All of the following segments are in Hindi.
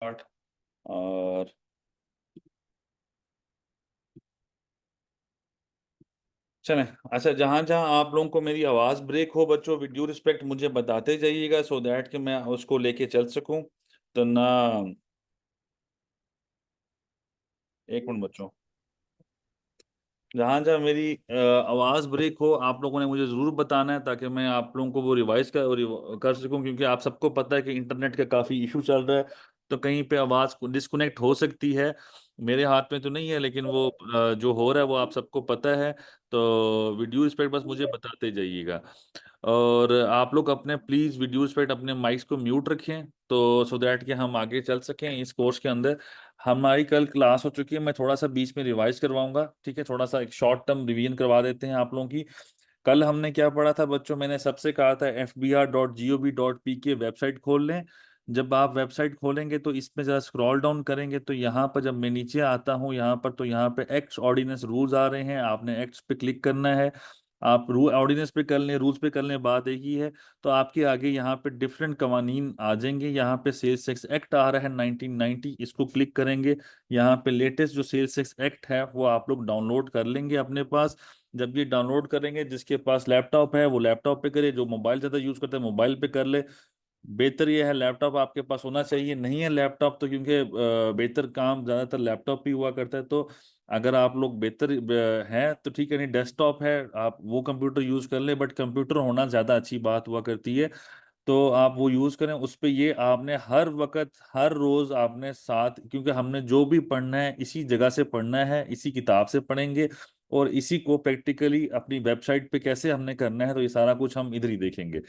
स्टार्ट। और चलें। अच्छा, जहां जहां आप लोगों को मेरी आवाज ब्रेक हो बच्चों, विद ड्यू रिस्पेक्ट मुझे बताते जाइएगा सो दैट कि मैं उसको लेके चल सकूं। तो ना, एक मिनट बच्चों, जहां जहां मेरी आवाज ब्रेक हो आप लोगों ने मुझे जरूर बताना है ताकि मैं आप लोगों को वो रिवाइज कर सकूं, क्योंकि आप सबको पता है कि इंटरनेट का काफी इशू चल रहा है। तो कहीं पे आवाज डिस्कनेक्ट हो सकती है। मेरे हाथ में तो नहीं है, लेकिन वो जो हो रहा है वो आप सबको पता है। तो वीडियो इस पर बस मुझे बताते जाइएगा। और आप लोग अपने प्लीज वीडियोस पे अपने माइक्स को म्यूट रखें, तो सो दैट कि हम आगे चल सकें इस कोर्स के अंदर। हमारी कल क्लास हो चुकी है, मैं थोड़ा सा बीच में रिवाइज करवाऊंगा, ठीक है? थोड़ा सा एक शॉर्ट टर्म रिवीजन करवा देते हैं आप लोगों की। कल हमने क्या पढ़ा था बच्चों? मैंने सबसे कहा था fbr.gov.pk वेबसाइट खोल लें। जब आप वेबसाइट खोलेंगे तो इसमें जरा स्क्रॉल डाउन करेंगे तो यहाँ पर जब मैं नीचे आता हूँ यहाँ पर, तो यहाँ पे एक्ट ऑर्डिनेंस रूल्स आ रहे हैं। आपने एक्ट्स पे क्लिक करना है। आप रू ऑर्डिनेंस पे कर लें, रूल्स पे कर लें, बात एक ही है। तो आपके आगे यहाँ पे डिफरेंट कवानीन आ जाएंगे। यहाँ पे सेल्स टैक्स एक्ट आ रहा है 1990, इसको क्लिक करेंगे। यहाँ पे लेटेस्ट जो सेल्स टैक्स एक्ट है वो आप लोग डाउनलोड कर लेंगे अपने पास। जब ये डाउनलोड करेंगे, जिसके पास लैपटॉप है वो लैपटॉप पे करे, जो मोबाइल ज़्यादा यूज़ करते हैं मोबाइल पे कर ले। बेहतर ये है लैपटॉप आपके पास होना चाहिए। नहीं है लैपटॉप तो क्योंकि बेहतर काम ज़्यादातर लैपटॉप पे हुआ करता है, तो अगर आप लोग बेहतर हैं तो ठीक है, नहीं डेस्कटॉप है आप वो कंप्यूटर यूज़ कर ले, बट कंप्यूटर होना ज़्यादा अच्छी बात हुआ करती है। तो आप वो यूज़ करें उस पे। ये आपने हर वक्त हर रोज़ आपने साथ, क्योंकि हमने जो भी पढ़ना है इसी जगह से पढ़ना है, इसी किताब से पढ़ेंगे। और इसी को प्रैक्टिकली अपनी वेबसाइट पे कैसे हमने करना है, तो ये सारा कुछ हम इधर ही देखेंगे।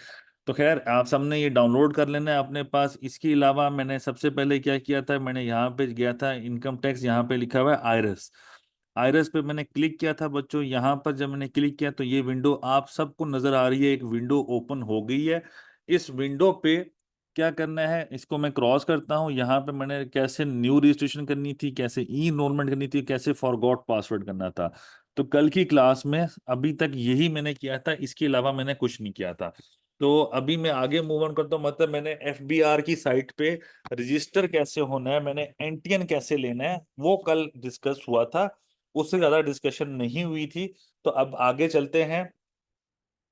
तो खैर, आप सबने ये डाउनलोड कर लेना है अपने पास। इसके अलावा मैंने सबसे पहले क्या किया था, मैंने यहाँ पे गया था इनकम टैक्स, यहाँ पे लिखा हुआ है आयरस। आयरस पे मैंने क्लिक किया था बच्चों। यहाँ पर जब मैंने क्लिक किया तो ये विंडो आप सबको नजर आ रही है, एक विंडो ओपन हो गई है। इस विंडो पे क्या करना है, इसको मैं क्रॉस करता हूँ। यहाँ पे मैंने कैसे न्यू रजिस्ट्रेशन करनी थी, कैसे ई इनरोलमेंट करनी थी, कैसे फॉरगॉट पासवर्ड करना था। तो कल की क्लास में अभी तक यही मैंने किया था, इसके अलावा मैंने कुछ नहीं किया था। तो अभी मैं आगे मूव ऑन करता हूँ। मतलब मैंने एफबीआर की साइट पे रजिस्टर कैसे होना है, मैंने एनटीएन कैसे लेना है, वो कल डिस्कस हुआ था। उससे ज्यादा डिस्कशन नहीं हुई थी। तो अब आगे चलते हैं।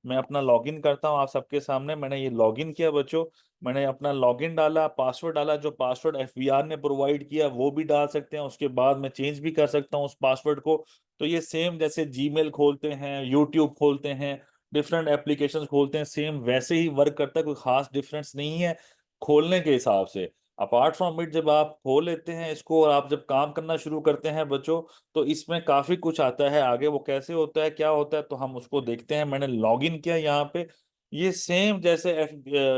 मैं अपना लॉगिन करता हूँ आप सबके सामने। मैंने ये लॉगिन किया बच्चों। मैंने अपना लॉगिन डाला, पासवर्ड डाला। जो पासवर्ड एफबीआर ने प्रोवाइड किया वो भी डाल सकते हैं, उसके बाद मैं चेंज भी कर सकता हूँ उस पासवर्ड को। तो ये सेम जैसे जीमेल खोलते हैं, यूट्यूब खोलते हैं, डिफरेंट एप्लीकेशंस खोलते हैं, सेम वैसे ही वर्क करता है। कोई खास डिफरेंस नहीं है खोलने के हिसाब से। अपार्ट फ्रॉम इट, जब आप खोल लेते हैं इसको और आप जब काम करना शुरू करते हैं बच्चों, तो इसमें काफी कुछ आता है आगे। वो कैसे होता है, क्या होता है, तो हम उसको देखते हैं। मैंने लॉगिन किया यहाँ पे। ये सेम जैसे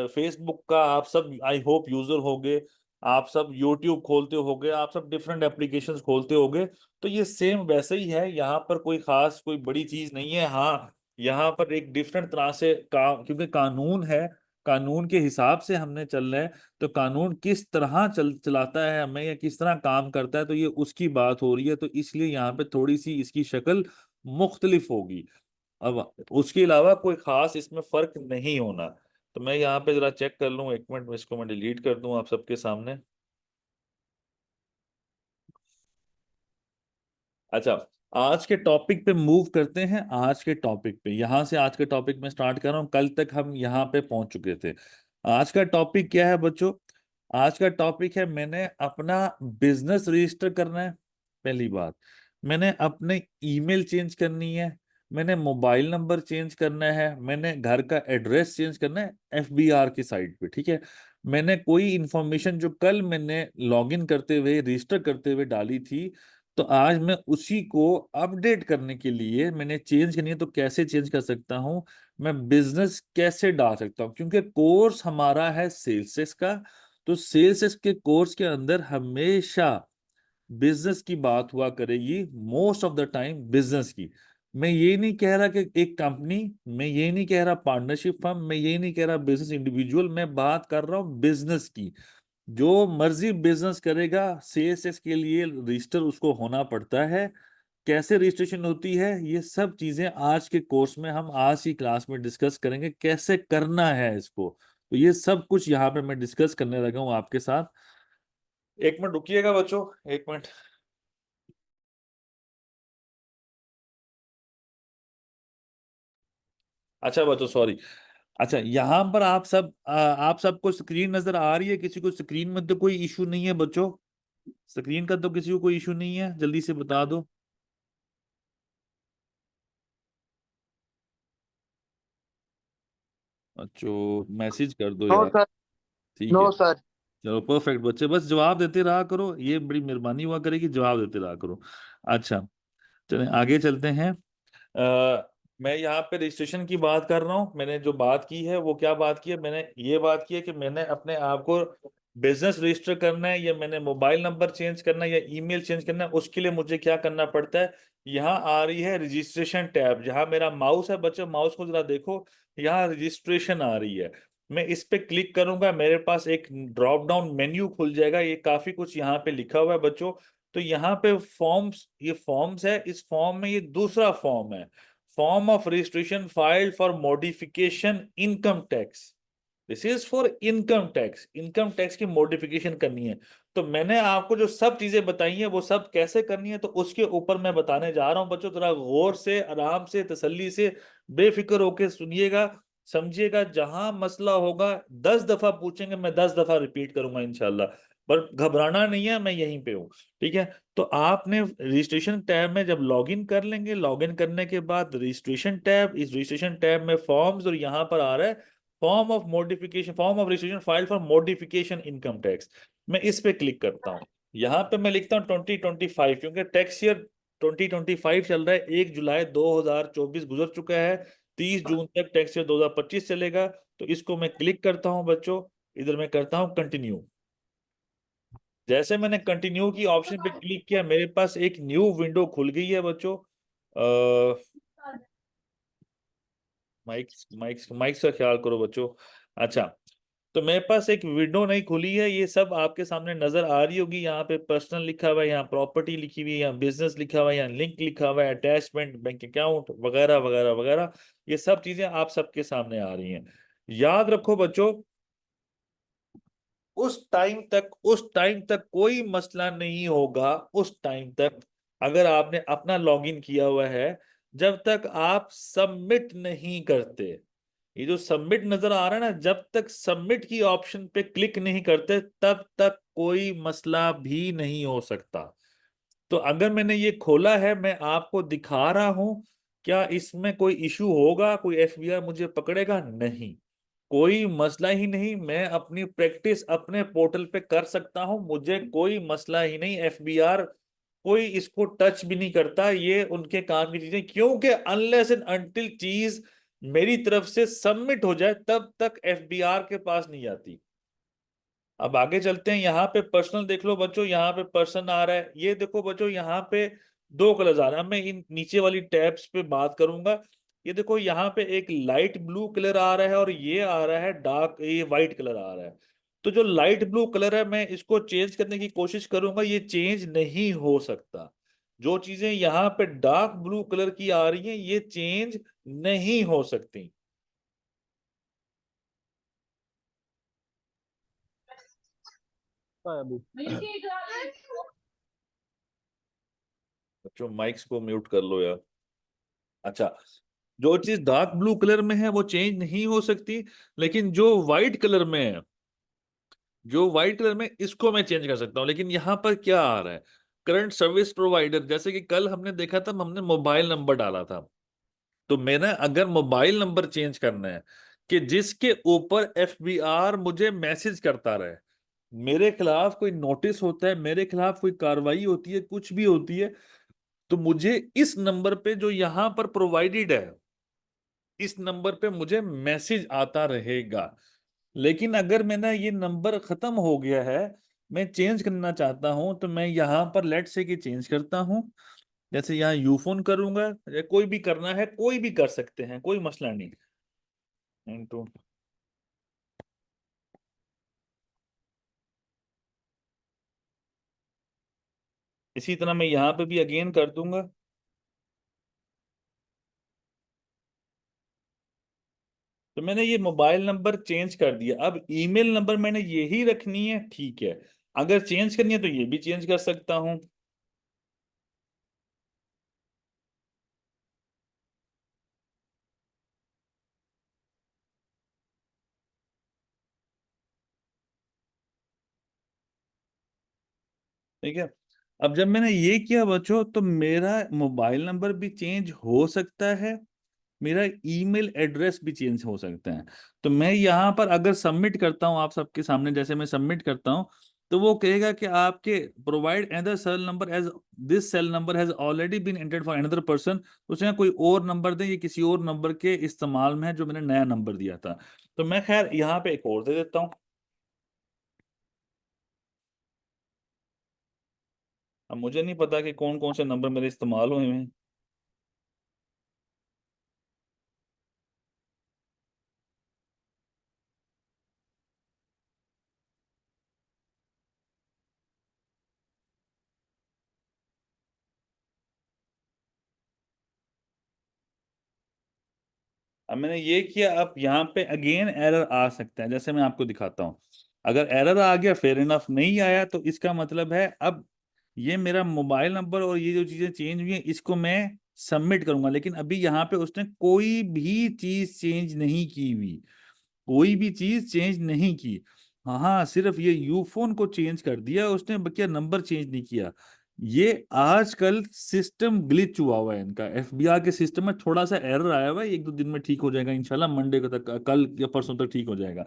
फेसबुक का आप सब आई होप यूजर होगे, आप सब यूट्यूब खोलते होगे, आप सब डिफरेंट एप्लीकेशंस खोलते होगे। तो ये सेम वैसे ही है, यहाँ पर कोई खास कोई बड़ी चीज नहीं है। हाँ, यहाँ पर एक डिफरेंट तरह से क्योंकि कानून है, कानून के हिसाब से हमने चलना है। तो कानून किस तरह चलाता है हमें, या किस तरह काम करता है, तो ये उसकी बात हो रही है। तो इसलिए यहाँ पे थोड़ी सी इसकी शक्ल मुख्तलिफ होगी। अब उसके अलावा कोई खास इसमें फर्क नहीं होना। तो मैं यहाँ पे जरा चेक कर लूँ, एक मिनट में इसको मैं डिलीट कर दूं आप सबके सामने। अच्छा, आज के टॉपिक पे मूव करते हैं। आज के टॉपिक पे, यहाँ से आज के टॉपिक में स्टार्ट कर रहा हूँ। कल तक हम यहाँ पे पहुंच चुके थे। आज का टॉपिक क्या है बच्चों? आज का टॉपिक है, मैंने अपना बिजनेस रजिस्टर करना है, पहली बात। मैंने अपने ईमेल चेंज करनी है, मैंने मोबाइल नंबर चेंज करना है, मैंने घर का एड्रेस चेंज करना है एफबीआर की साइट पे, ठीक है? मैंने कोई इंफॉर्मेशन जो कल मैंने लॉगिन करते हुए रजिस्टर करते हुए डाली थी, तो आज मैं उसी को अपडेट करने के लिए मैंने चेंज करनी है। तो कैसे चेंज कर सकता हूं, मैं बिजनेस कैसे डाल सकता हूं? क्योंकि कोर्स हमारा है सेल्स का। तो सेल्स के कोर्स के अंदर हमेशा बिजनेस की बात हुआ करेगी, most of the time business की। मैं ये नहीं कह रहा कि एक कंपनी, मैं ये नहीं कह रहा पार्टनरशिप फर्म, मैं ये नहीं कह रहा बिजनेस इंडिविजुअल, मैं बात कर रहा हूँ बिजनेस की। जो मर्जी बिजनेस करेगा, सेल्स के लिए रजिस्टर उसको होना पड़ता है। कैसे रजिस्ट्रेशन होती है, ये सब चीजें आज के कोर्स में हम आज की क्लास में डिस्कस करेंगे, कैसे करना है इसको। तो ये सब कुछ यहाँ पे मैं डिस्कस करने लगा हूँ आपके साथ। एक मिनट रुकिएगा बच्चों, एक मिनट। अच्छा बच्चों सॉरी। अच्छा यहाँ पर आप सबको स्क्रीन नजर आ रही है? किसी को स्क्रीन में तो कोई इशू नहीं है बच्चों? स्क्रीन का तो किसी को कोई इशू नहीं है? जल्दी से बता दो। बच्चों मैसेज कर दो नो यार। सर। ठीक नो है। सर। चलो परफेक्ट बच्चे, बस जवाब देते रहा करो, ये बड़ी मेहरबानी हुआ करेगी, जवाब देते रहा करो। अच्छा चलें आगे चलते हैं। मैं यहाँ पे रजिस्ट्रेशन की बात कर रहा हूँ। मैंने जो बात की है वो क्या बात की है, मैंने ये बात की है कि मैंने अपने आप को बिजनेस रजिस्टर करना है, या मैंने मोबाइल नंबर चेंज करना है, या ईमेल चेंज करना है। उसके लिए मुझे क्या करना पड़ता है? यहाँ आ रही है रजिस्ट्रेशन टैब, जहाँ मेरा माउस है बच्चों, माउस को जरा देखो, यहाँ रजिस्ट्रेशन आ रही है। मैं इस पे क्लिक करूंगा, मेरे पास एक ड्रॉप डाउन मेन्यू खुल जाएगा, ये काफी कुछ यहाँ पे लिखा हुआ है बच्चों। तो यहाँ पे फॉर्म्स, ये फॉर्म्स है, इस फॉर्म में ये दूसरा फॉर्म है, form of registration file for modification income tax. This is for income tax, income tax की मॉडिफिकेशन करनी है। तो मैंने आपको जो सब चीजें बताई हैं वो सब कैसे करनी है, तो उसके ऊपर मैं बताने जा रहा हूं बच्चों। थोड़ा गौर से, आराम से, तसल्ली से, बेफिक्र होके सुनिएगा, समझिएगा। जहां मसला होगा 10 दफा पूछेंगे, मैं 10 दफा रिपीट करूंगा इंशाल्लाह। पर घबराना नहीं है, मैं यहीं पे हूँ। ठीक है। तो आपने रजिस्ट्रेशन टैब में जब लॉगिन कर लेंगे, लॉगिन करने के बाद रजिस्ट्रेशन टैब, इस रजिस्ट्रेशन टैब में फॉर्म्स, और यहाँ पर आ रहा है form of modification, form of registration file for modification income tax. मैं इस पे क्लिक करता हूँ। यहाँ पे मैं लिखता हूँ 2025, क्योंकि टैक्स ईयर 2025 चल रहा है। 1 जुलाई 2024 गुजर चुका है, 30 जून तक टैक्स ईयर 2025 चलेगा। तो इसको मैं क्लिक करता हूँ बच्चों, इधर मैं करता हूँ कंटिन्यू। जैसे मैंने कंटिन्यू की ऑप्शन पे क्लिक किया, मेरे पास एक न्यू विंडो खुल गई है बच्चों। माइक माइक माइक का ख्याल करो बच्चों। अच्छा, तो मेरे पास एक विंडो नहीं खुली है, ये सब आपके सामने नजर आ रही होगी। यहाँ पे पर्सनल लिखा हुआ है, यहाँ प्रॉपर्टी लिखी हुई है, यहाँ बिजनेस लिखा हुआ है, यहाँ लिंक लिखा हुआ है, अटैचमेंट, बैंक अकाउंट वगैरह वगैरह वगैरह। ये सब चीजें आप सबके सामने आ रही हैं। याद रखो बच्चों, उस टाइम तक कोई मसला नहीं होगा, उस टाइम तक, अगर आपने अपना लॉगिन किया हुआ है, जब तक आप सबमिट नहीं करते। ये जो सबमिट नजर आ रहा है ना, जब तक सबमिट की ऑप्शन पे क्लिक नहीं करते तब तक कोई मसला भी नहीं हो सकता। तो अगर मैंने ये खोला है, मैं आपको दिखा रहा हूं, क्या इसमें कोई इशू होगा? कोई एफबीआई मुझे पकड़ेगा? नहीं, कोई मसला ही नहीं। मैं अपनी प्रैक्टिस अपने पोर्टल पे कर सकता हूं, मुझे कोई मसला ही नहीं। एफबीआर कोई इसको टच भी नहीं करता, ये उनके काम की चीजें, क्योंकि अनलेस एंड अनटिल चीज मेरी तरफ से सबमिट हो जाए तब तक एफबीआर के पास नहीं जाती। अब आगे चलते हैं। यहाँ पे पर्सनल देख लो बच्चों, यहाँ पे पर्सन आ रहा है, ये देखो बच्चों, यहाँ पे दो कलर्स आ रहे हैं। मैं इन नीचे वाली टैब्स पे बात करूंगा। ये देखो यहाँ पे एक लाइट ब्लू कलर आ रहा है, और ये आ रहा है डार्क, ये वाइट कलर आ रहा है। तो जो लाइट ब्लू कलर है, मैं इसको चेंज करने की कोशिश करूंगा, ये चेंज नहीं हो सकता। जो चीजें यहाँ पे डार्क ब्लू कलर की आ रही हैं, ये चेंज नहीं हो सकती। बच्चों माइक्स को म्यूट कर लो यार। अच्छा, जो चीज डार्क ब्लू कलर में है वो चेंज नहीं हो सकती, लेकिन जो व्हाइट कलर में है, जो व्हाइट कलर में, इसको मैं चेंज कर सकता हूँ। लेकिन यहाँ पर क्या आ रहा है, करंट सर्विस प्रोवाइडर, जैसे कि कल हमने देखा था, हमने मोबाइल नंबर डाला था। तो मैंने अगर मोबाइल नंबर चेंज करना है कि जिसके ऊपर एफबीआर मुझे मैसेज करता रहे, मेरे खिलाफ कोई नोटिस होता है, मेरे खिलाफ कोई कार्रवाई होती है, कुछ भी होती है, तो मुझे इस नंबर पे जो यहां पर प्रोवाइडेड है, इस नंबर पे मुझे मैसेज आता रहेगा। लेकिन अगर मैंने ये नंबर खत्म हो गया है, मैं चेंज करना चाहता हूं, तो मैं यहां पर लेट से कि चेंज करता हूं। जैसे यहाँ यूफोन करूंगा, या कोई भी करना है, कोई भी कर सकते हैं, कोई मसला नहीं। इनटू, इसी तरह मैं यहाँ पे भी अगेन कर दूंगा। तो मैंने ये मोबाइल नंबर चेंज कर दिया। अब ईमेल नंबर मैंने यही रखनी है, ठीक है। अगर चेंज करनी है तो ये भी चेंज कर सकता हूँ। ठीक है। अब जब मैंने ये किया बच्चों, तो मेरा मोबाइल नंबर भी चेंज हो सकता है, मेरा ईमेल एड्रेस भी चेंज हो सकता है। तो मैं यहाँ पर अगर सबमिट करता हूँ आप सबके सामने, जैसे मैं सबमिट करता हूँ, तो वो कहेगा कि आपके provide another cell number as this cell number has already been entered for another person. उसने कोई और नंबर दे, ये किसी और नंबर के इस्तेमाल में है जो मैंने नया नंबर दिया था। तो मैं खैर यहाँ पे एक और दे देता हूँ। अब मुझे नहीं पता कि कौन कौन से नंबर मेरे इस्तेमाल हुए हैं। अब मैंने ये किया, अब यहाँ पे अगेन एरर आ सकता है, जैसे मैं आपको दिखाता हूँ। अगर एरर आ गया, फेयर इनफ, नहीं आया, तो इसका मतलब है अब ये मेरा मोबाइल नंबर और ये जो चीजें चेंज हुई हैं इसको मैं सबमिट करूंगा। लेकिन अभी यहाँ पे उसने कोई भी चीज चेंज नहीं की हुई, कोई भी चीज चेंज नहीं की। हाँ हाँ, सिर्फ ये यूफोन को चेंज कर दिया उसने, बकिया नंबर चेंज नहीं किया। ये आजकल सिस्टम ग्लिच हुआ हुआ है इनका, एफबीआई के सिस्टम में थोड़ा सा एरर आया हुआ है, एक दो दिन में ठीक हो जाएगा इंशाल्लाह, मंडे को तक, कल या परसों तक ठीक हो जाएगा।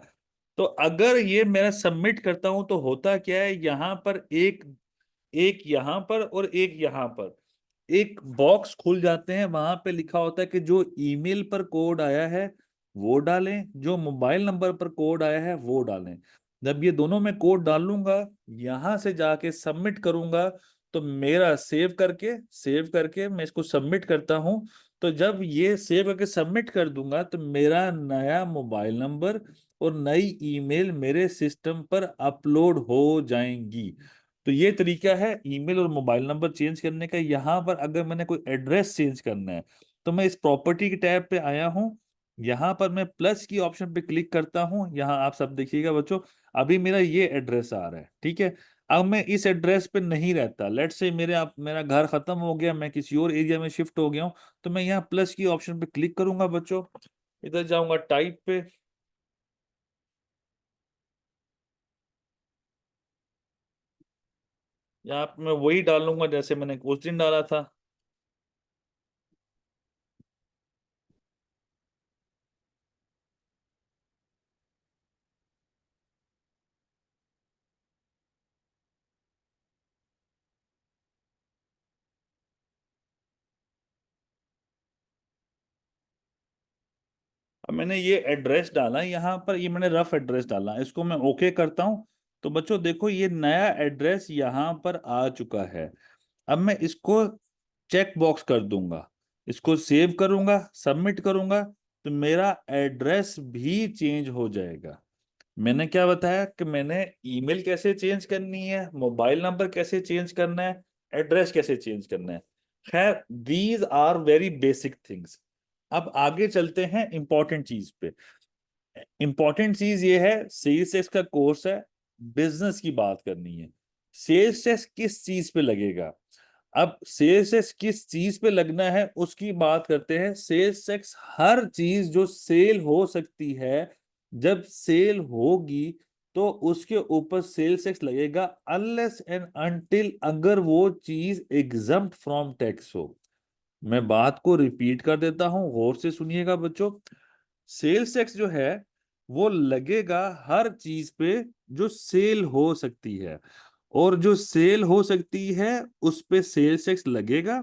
तो अगर ये मेरा सबमिट करता हूं तो होता क्या है, यहाँ पर एक, एक यहाँ पर और एक यहाँ पर एक बॉक्स खुल जाते हैं। वहां पे लिखा होता है कि जो ईमेल पर कोड आया है वो डालें, जो मोबाइल नंबर पर कोड आया है वो डालें। जब ये दोनों में कोड डालूंगा, यहां से जाके सबमिट करूंगा, तो मेरा सेव करके मैं इसको सबमिट करता हूं। तो जब ये सेव करके सबमिट कर दूंगा, तो मेरा नया मोबाइल नंबर और नई ईमेल मेरे सिस्टम पर अपलोड हो जाएंगी। तो ये तरीका है ईमेल और मोबाइल नंबर चेंज करने का। यहाँ पर अगर मैंने कोई एड्रेस चेंज करना है, तो मैं इस प्रॉपर्टी की टैब पे आया हूँ, यहाँ पर मैं प्लस की ऑप्शन पे क्लिक करता हूँ। यहाँ आप सब देखिएगा बच्चों, अभी मेरा ये एड्रेस आ रहा है, ठीक है। अब मैं इस एड्रेस पे नहीं रहता, लेट्स से मेरे आप मेरा घर खत्म हो गया, मैं किसी और एरिया में शिफ्ट हो गया हूँ, तो मैं यहाँ प्लस की ऑप्शन पे क्लिक करूंगा बच्चों। इधर जाऊंगा टाइप पे, यहाँ पे मैं वही डालूंगा जैसे मैंने उस दिन डाला था। अब मैंने ये एड्रेस डाला यहाँ पर, ये मैंने रफ एड्रेस डाला, इसको मैं ओके करता हूँ। तो बच्चों देखो, ये नया एड्रेस यहाँ पर आ चुका है। अब मैं इसको चेक बॉक्स कर दूंगा, इसको सेव करूंगा, सबमिट करूंगा, तो मेरा एड्रेस भी चेंज हो जाएगा। मैंने क्या बताया कि मैंने ईमेल कैसे चेंज करनी है, मोबाइल नंबर कैसे चेंज करना है, एड्रेस कैसे चेंज करना है। खैर, these are very basic things. अब आगे चलते हैं इंपॉर्टेंट चीज पे। इंपॉर्टेंट चीज ये है, सेल्स टैक्स का कोर्स है, बिजनेस की बात करनी है। सेल्स टैक्स किस चीज पे लगेगा? अब सेल्स टैक्स किस चीज पे लगना है उसकी बात करते हैं। सेल्स टैक्स हर चीज जो सेल हो सकती है, जब सेल होगी तो उसके ऊपर सेल्स टैक्स लगेगा, अनलेस एंड अनटिल अगर वो चीज एग्जम्प्ट फ्रॉम टैक्स हो। मैं बात को रिपीट कर देता हूं, गौर से सुनिएगा बच्चों। सेल्स टैक्स जो है वो लगेगा हर चीज पे जो सेल हो सकती है, और जो सेल हो सकती है उस पे सेल्स टैक्स लगेगा।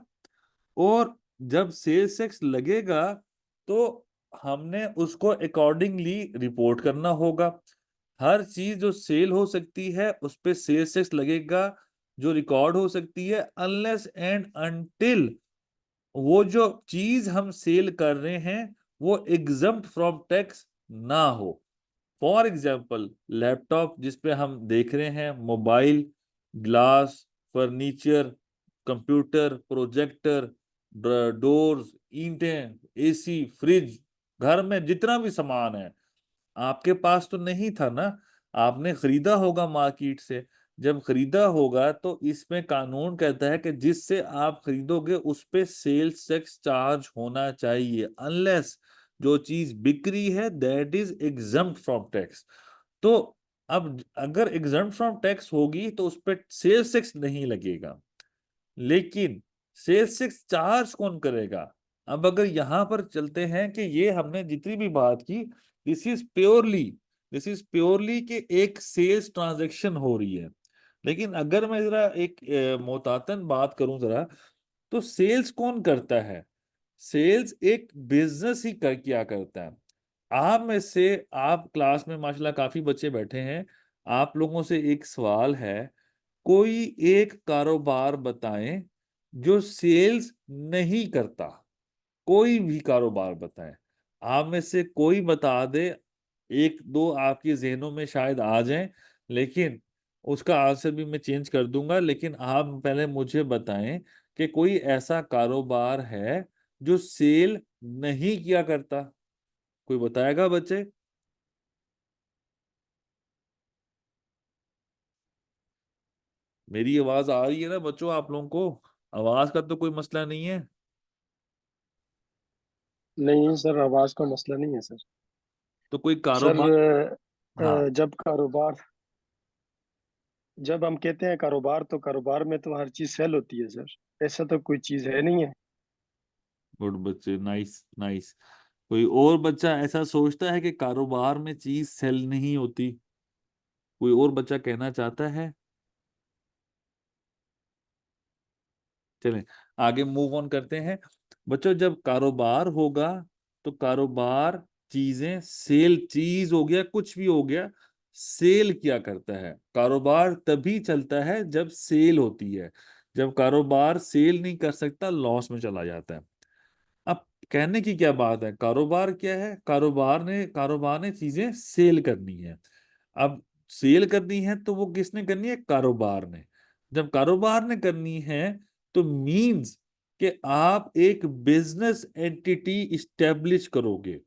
और जब सेल्स टैक्स लगेगा तो हमने उसको अकॉर्डिंगली रिपोर्ट करना होगा। हर चीज जो सेल हो सकती है उस पे सेल्स टैक्स लगेगा, जो रिकॉर्ड हो सकती है, अनलेस एंड अनटिल वो जो चीज हम सेल कर रहे हैं वो एग्जम्प्ट फ्रॉम टैक्स ना हो। फॉर एग्जाम्पल, लैपटॉप जिस पे हम देख रहे हैं, mobile, glass, furniture, computer, projector, doors, ईंटें, एसी, फ्रिज, घर में जितना भी सामान है, आपके पास तो नहीं था ना, आपने खरीदा होगा मार्केट से। जब खरीदा होगा तो इसमें कानून कहता है कि जिससे आप खरीदोगे उस पे सेल्स टैक्स चार्ज होना चाहिए, अनलेस जो चीज बिक रही है that is exempt from tax. तो अब अगर एग्जम्प्ट फ्रॉम टैक्स होगी तो उस पर सेल्स टैक्स नहीं लगेगा, लेकिन सेल्स टैक्स चार्ज कौन करेगा? अब अगर यहां पर चलते हैं कि ये हमने जितनी भी बात की, this is purely this is purely कि एक सेल्स ट्रांजैक्शन हो रही है। लेकिन अगर मैं जरा एक मोहतातन बात करूं जरा, तो सेल्स कौन करता है? सेल्स एक बिजनेस ही क्या करता है। आप में से, आप क्लास में माशाल्लाह काफी बच्चे बैठे हैं, आप लोगों से एक सवाल है, कोई एक कारोबार बताएं जो सेल्स नहीं करता। कोई भी कारोबार बताएं, आप में से कोई बता दे। एक दो आपके जहनों में शायद आ जाएं, लेकिन उसका आंसर भी मैं चेंज कर दूंगा। लेकिन आप पहले मुझे बताएं कि कोई ऐसा कारोबार है जो सेल नहीं किया करता। कोई बताएगा बच्चे? मेरी आवाज आ रही है ना बच्चों आप लोगों को? आवाज का तो कोई मसला नहीं है? नहीं सर, आवाज का मसला नहीं है सर। तो कोई सर कारोबार। हाँ। जब हम कहते हैं कारोबार, तो कारोबार में तो हर चीज सेल होती है सर। ऐसा तो कोई चीज है नहीं है। गुड बच्चे, नाइस नाइस। कोई और बच्चा ऐसा सोचता है कि कारोबार में चीज सेल नहीं होती? कोई और बच्चा कहना चाहता है? चलें, आगे मूव ऑन करते हैं। बच्चों, जब कारोबार होगा तो कारोबार चीजें सेल, चीज हो गया कुछ भी हो गया, सेल किया करता है। कारोबार तभी चलता है जब सेल होती है। जब कारोबार सेल नहीं कर सकता, लॉस में चला जाता है। अब कहने की क्या बात है, कारोबार क्या है? कारोबार ने चीजें सेल करनी है। अब सेल करनी है तो वो किसने करनी है? कारोबार ने। जब कारोबार ने करनी है तो मींस कि आप एक बिजनेस एंटिटी इस्टेब्लिश करोगे।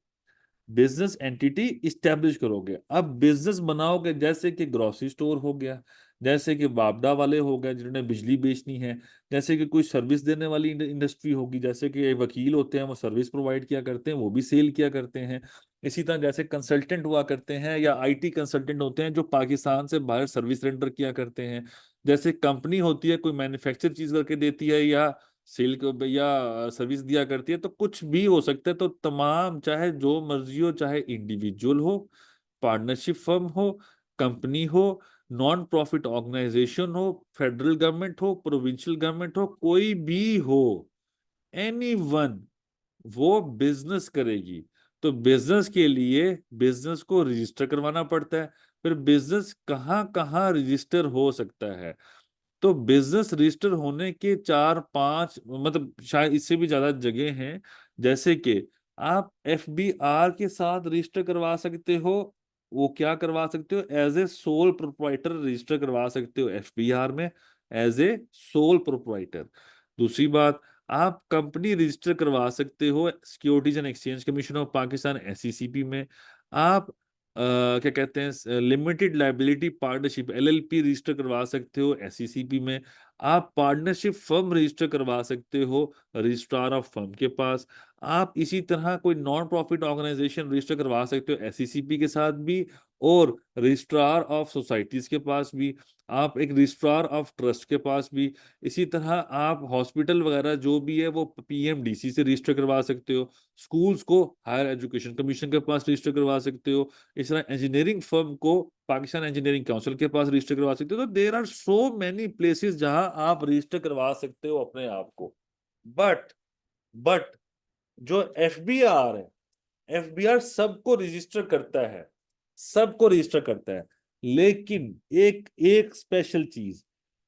बिजनेस एंटिटी इस्टेब्लिश करोगे। अब बिजनेस बनाओगे, जैसे कि ग्रोसरी स्टोर हो गया, जैसे कि बाबड़ा वाले हो गए जिन्होंने बिजली बेचनी है, जैसे कि कोई सर्विस देने वाली इंडस्ट्री होगी, जैसे कि वकील होते हैं वो सर्विस प्रोवाइड किया करते हैं, वो भी सेल किया करते हैं। इसी तरह जैसे कंसल्टेंट हुआ करते हैं या आईटी कंसल्टेंट होते हैं जो पाकिस्तान से बाहर सर्विस रेंडर किया करते हैं। जैसे कंपनी होती है, कोई मैन्युफैक्चर चीज करके देती है या सेल को या सर्विस दिया करती है, तो कुछ भी हो सकता है। तो तमाम, चाहे जो मर्जी हो, चाहे इंडिविजुअल हो, पार्टनरशिप फर्म हो, कंपनी हो, नॉन प्रॉफिट ऑर्गेनाइजेशन हो, फेडरल गवर्नमेंट हो, प्रोविंशियल गवर्नमेंट हो, कोई भी हो, एनी वन, वो बिजनेस करेगी। तो बिजनेस के लिए बिजनेस को रजिस्टर करवाना पड़ता है। फिर बिजनेस कहाँ कहाँ रजिस्टर हो सकता है? तो बिजनेस रजिस्टर होने के चार पांच, मतलब शायद इससे भी ज्यादा जगह हैं। जैसे कि आप एफबीआर के साथ रजिस्टर करवा सकते हो। वो क्या करवा सकते हो? As a sole proprietor register करवा सकते हो एफबीआर में, एज ए सोल प्रोप्राइटर। दूसरी बात, आप कंपनी रजिस्टर करवा सकते हो securities and exchange commission of Pakistan, SECP में। आप क्या कहते हैं, limited liability partnership LLP register करवा सकते हो एसईसीपी में। आप पार्टनरशिप फर्म रजिस्टर करवा सकते हो रजिस्ट्रार ऑफ फर्म के पास। आप इसी तरह कोई नॉन प्रॉफिट ऑर्गेनाइजेशन रजिस्टर करवा सकते हो एसईसीपी के साथ भी, और रजिस्ट्रार ऑफ सोसाइटीज के पास भी। आप एक रजिस्ट्रार ऑफ ट्रस्ट के पास भी। इसी तरह आप हॉस्पिटल वगैरह जो भी है वो पीएमडीसी से रजिस्टर करवा सकते हो। स्कूल्स को हायर एजुकेशन कमीशन के पास रजिस्टर करवा सकते हो। इस तरह इंजीनियरिंग फर्म को पाकिस्तान इंजीनियरिंग काउंसिल के पास रजिस्टर करवा सकते हो। तो there are so many places जहां आप रजिस्टर करवा सकते हो अपने आप को। बट बट जो एफबीआर है, एफबीआर सबको रजिस्टर करता है, सबको रजिस्टर करता है। लेकिन एक एक स्पेशल चीज,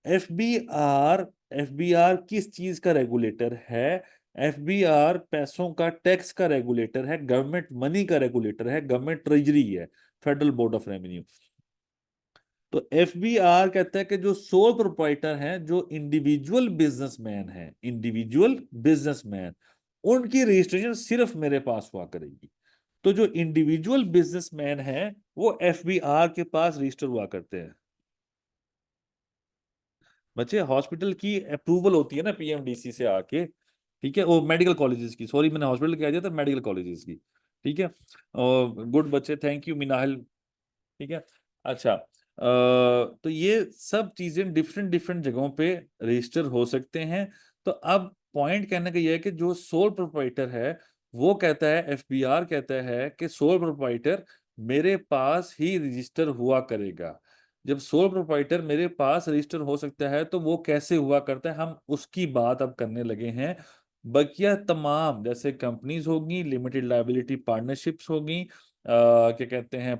एफबीआर एफबीआर किस चीज का रेगुलेटर है? एफबीआर पैसों का, टैक्स का रेगुलेटर है, गवर्नमेंट मनी का रेगुलेटर है, गवर्नमेंट ट्रेजरी है, फेडरल बोर्ड ऑफ रेवेन्यू। तो एफबीआर कहता है कि जो सोल प्रोप्राइटर हैं, जो इंडिविजुअल बिजनेसमैन हैं, इंडिविजुअल बिजनेसमैन, उनकी रजिस्ट्रेशन सिर्फ मेरे पास हुआ करेगी। तो जो इंडिविजुअल बिजनेसमैन हैं वो एफबीआर के पास रजिस्टर हुआ करते हैं। बच्चे हॉस्पिटल की अप्रूवल होती है ना पीएमडीसी से आके, ठीक है, वो मेडिकल कॉलेजेस की, सॉरी मैंने हॉस्पिटल कह दिया था, मेडिकल कॉलेजेस की, ठीक है। और गुड बच्चे, थैंक यू मिनाहल, ठीक है। अच्छा, तो ये सब चीजें डिफरेंट डिफरेंट जगहों पे रजिस्टर हो सकते हैं। तो अब पॉइंट कहने का ये है कि जो सोल प्रोप्राइटर है वो कहता है, एफबीआर कहता है कि सोल प्रोप्राइटर मेरे पास ही रजिस्टर हुआ करेगा। जब सोल प्रोप्राइटर मेरे पास रजिस्टर हो सकता है तो वो कैसे हुआ करता है, हम उसकी बात अब करने लगे हैं। बकिया तमाम जैसे कंपनीज होगी, लिमिटेड लायबिलिटी पार्टनरशिप्स होगी, क्या कहते हैं,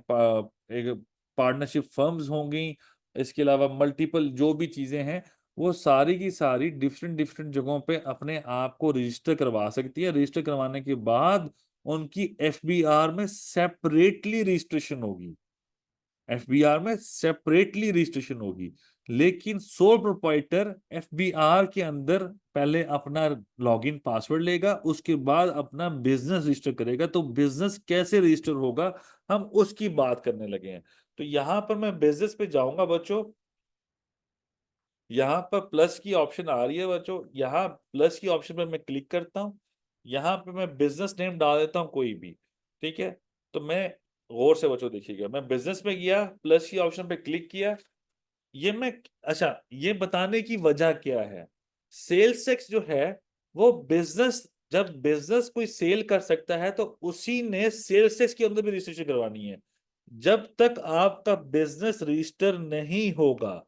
एक पार्टनरशिप फर्म्स होंगी, इसके अलावा मल्टीपल जो भी चीजें हैं, वो सारी की सारी डिफरेंट डिफरेंट जगहों पे अपने आप को रजिस्टर करवा सकती है। रजिस्टर करवाने के बाद उनकी एफबीआर में सेपरेटली रजिस्ट्रेशन होगी, एफबीआर में सेपरेटली रजिस्ट्रेशन होगी। लेकिन सोल प्रोप्राइटर एफबीआर के अंदर पहले अपना लॉगिन पासवर्ड लेगा, उसके बाद अपना बिजनेस रजिस्टर करेगा। तो बिजनेस कैसे रजिस्टर होगा, हम उसकी बात करने लगे हैं। तो यहां पर मैं बिजनेस पे जाऊंगा बच्चों, यहाँ पर प्लस की ऑप्शन आ रही है बच्चों, यहाँ प्लस की ऑप्शन पर मैं क्लिक करता हूँ, यहाँ पे मैं बिजनेस नेम डाल देता हूँ कोई भी, ठीक है। तो मैं, गौर से बच्चों देखिएगा, मैं बिजनेस में गया, प्लस की ऑप्शन पे क्लिक किया, ये मैं, अच्छा ये बताने की वजह क्या है, सेल्स टैक्स जो है वो बिजनेस, जब बिजनेस कोई सेल कर सकता है तो उसी ने सेल्स टैक्स के अंदर भी रजिस्ट्रेशन करवानी है। जब तक आपका बिजनेस रजिस्टर नहीं होगा,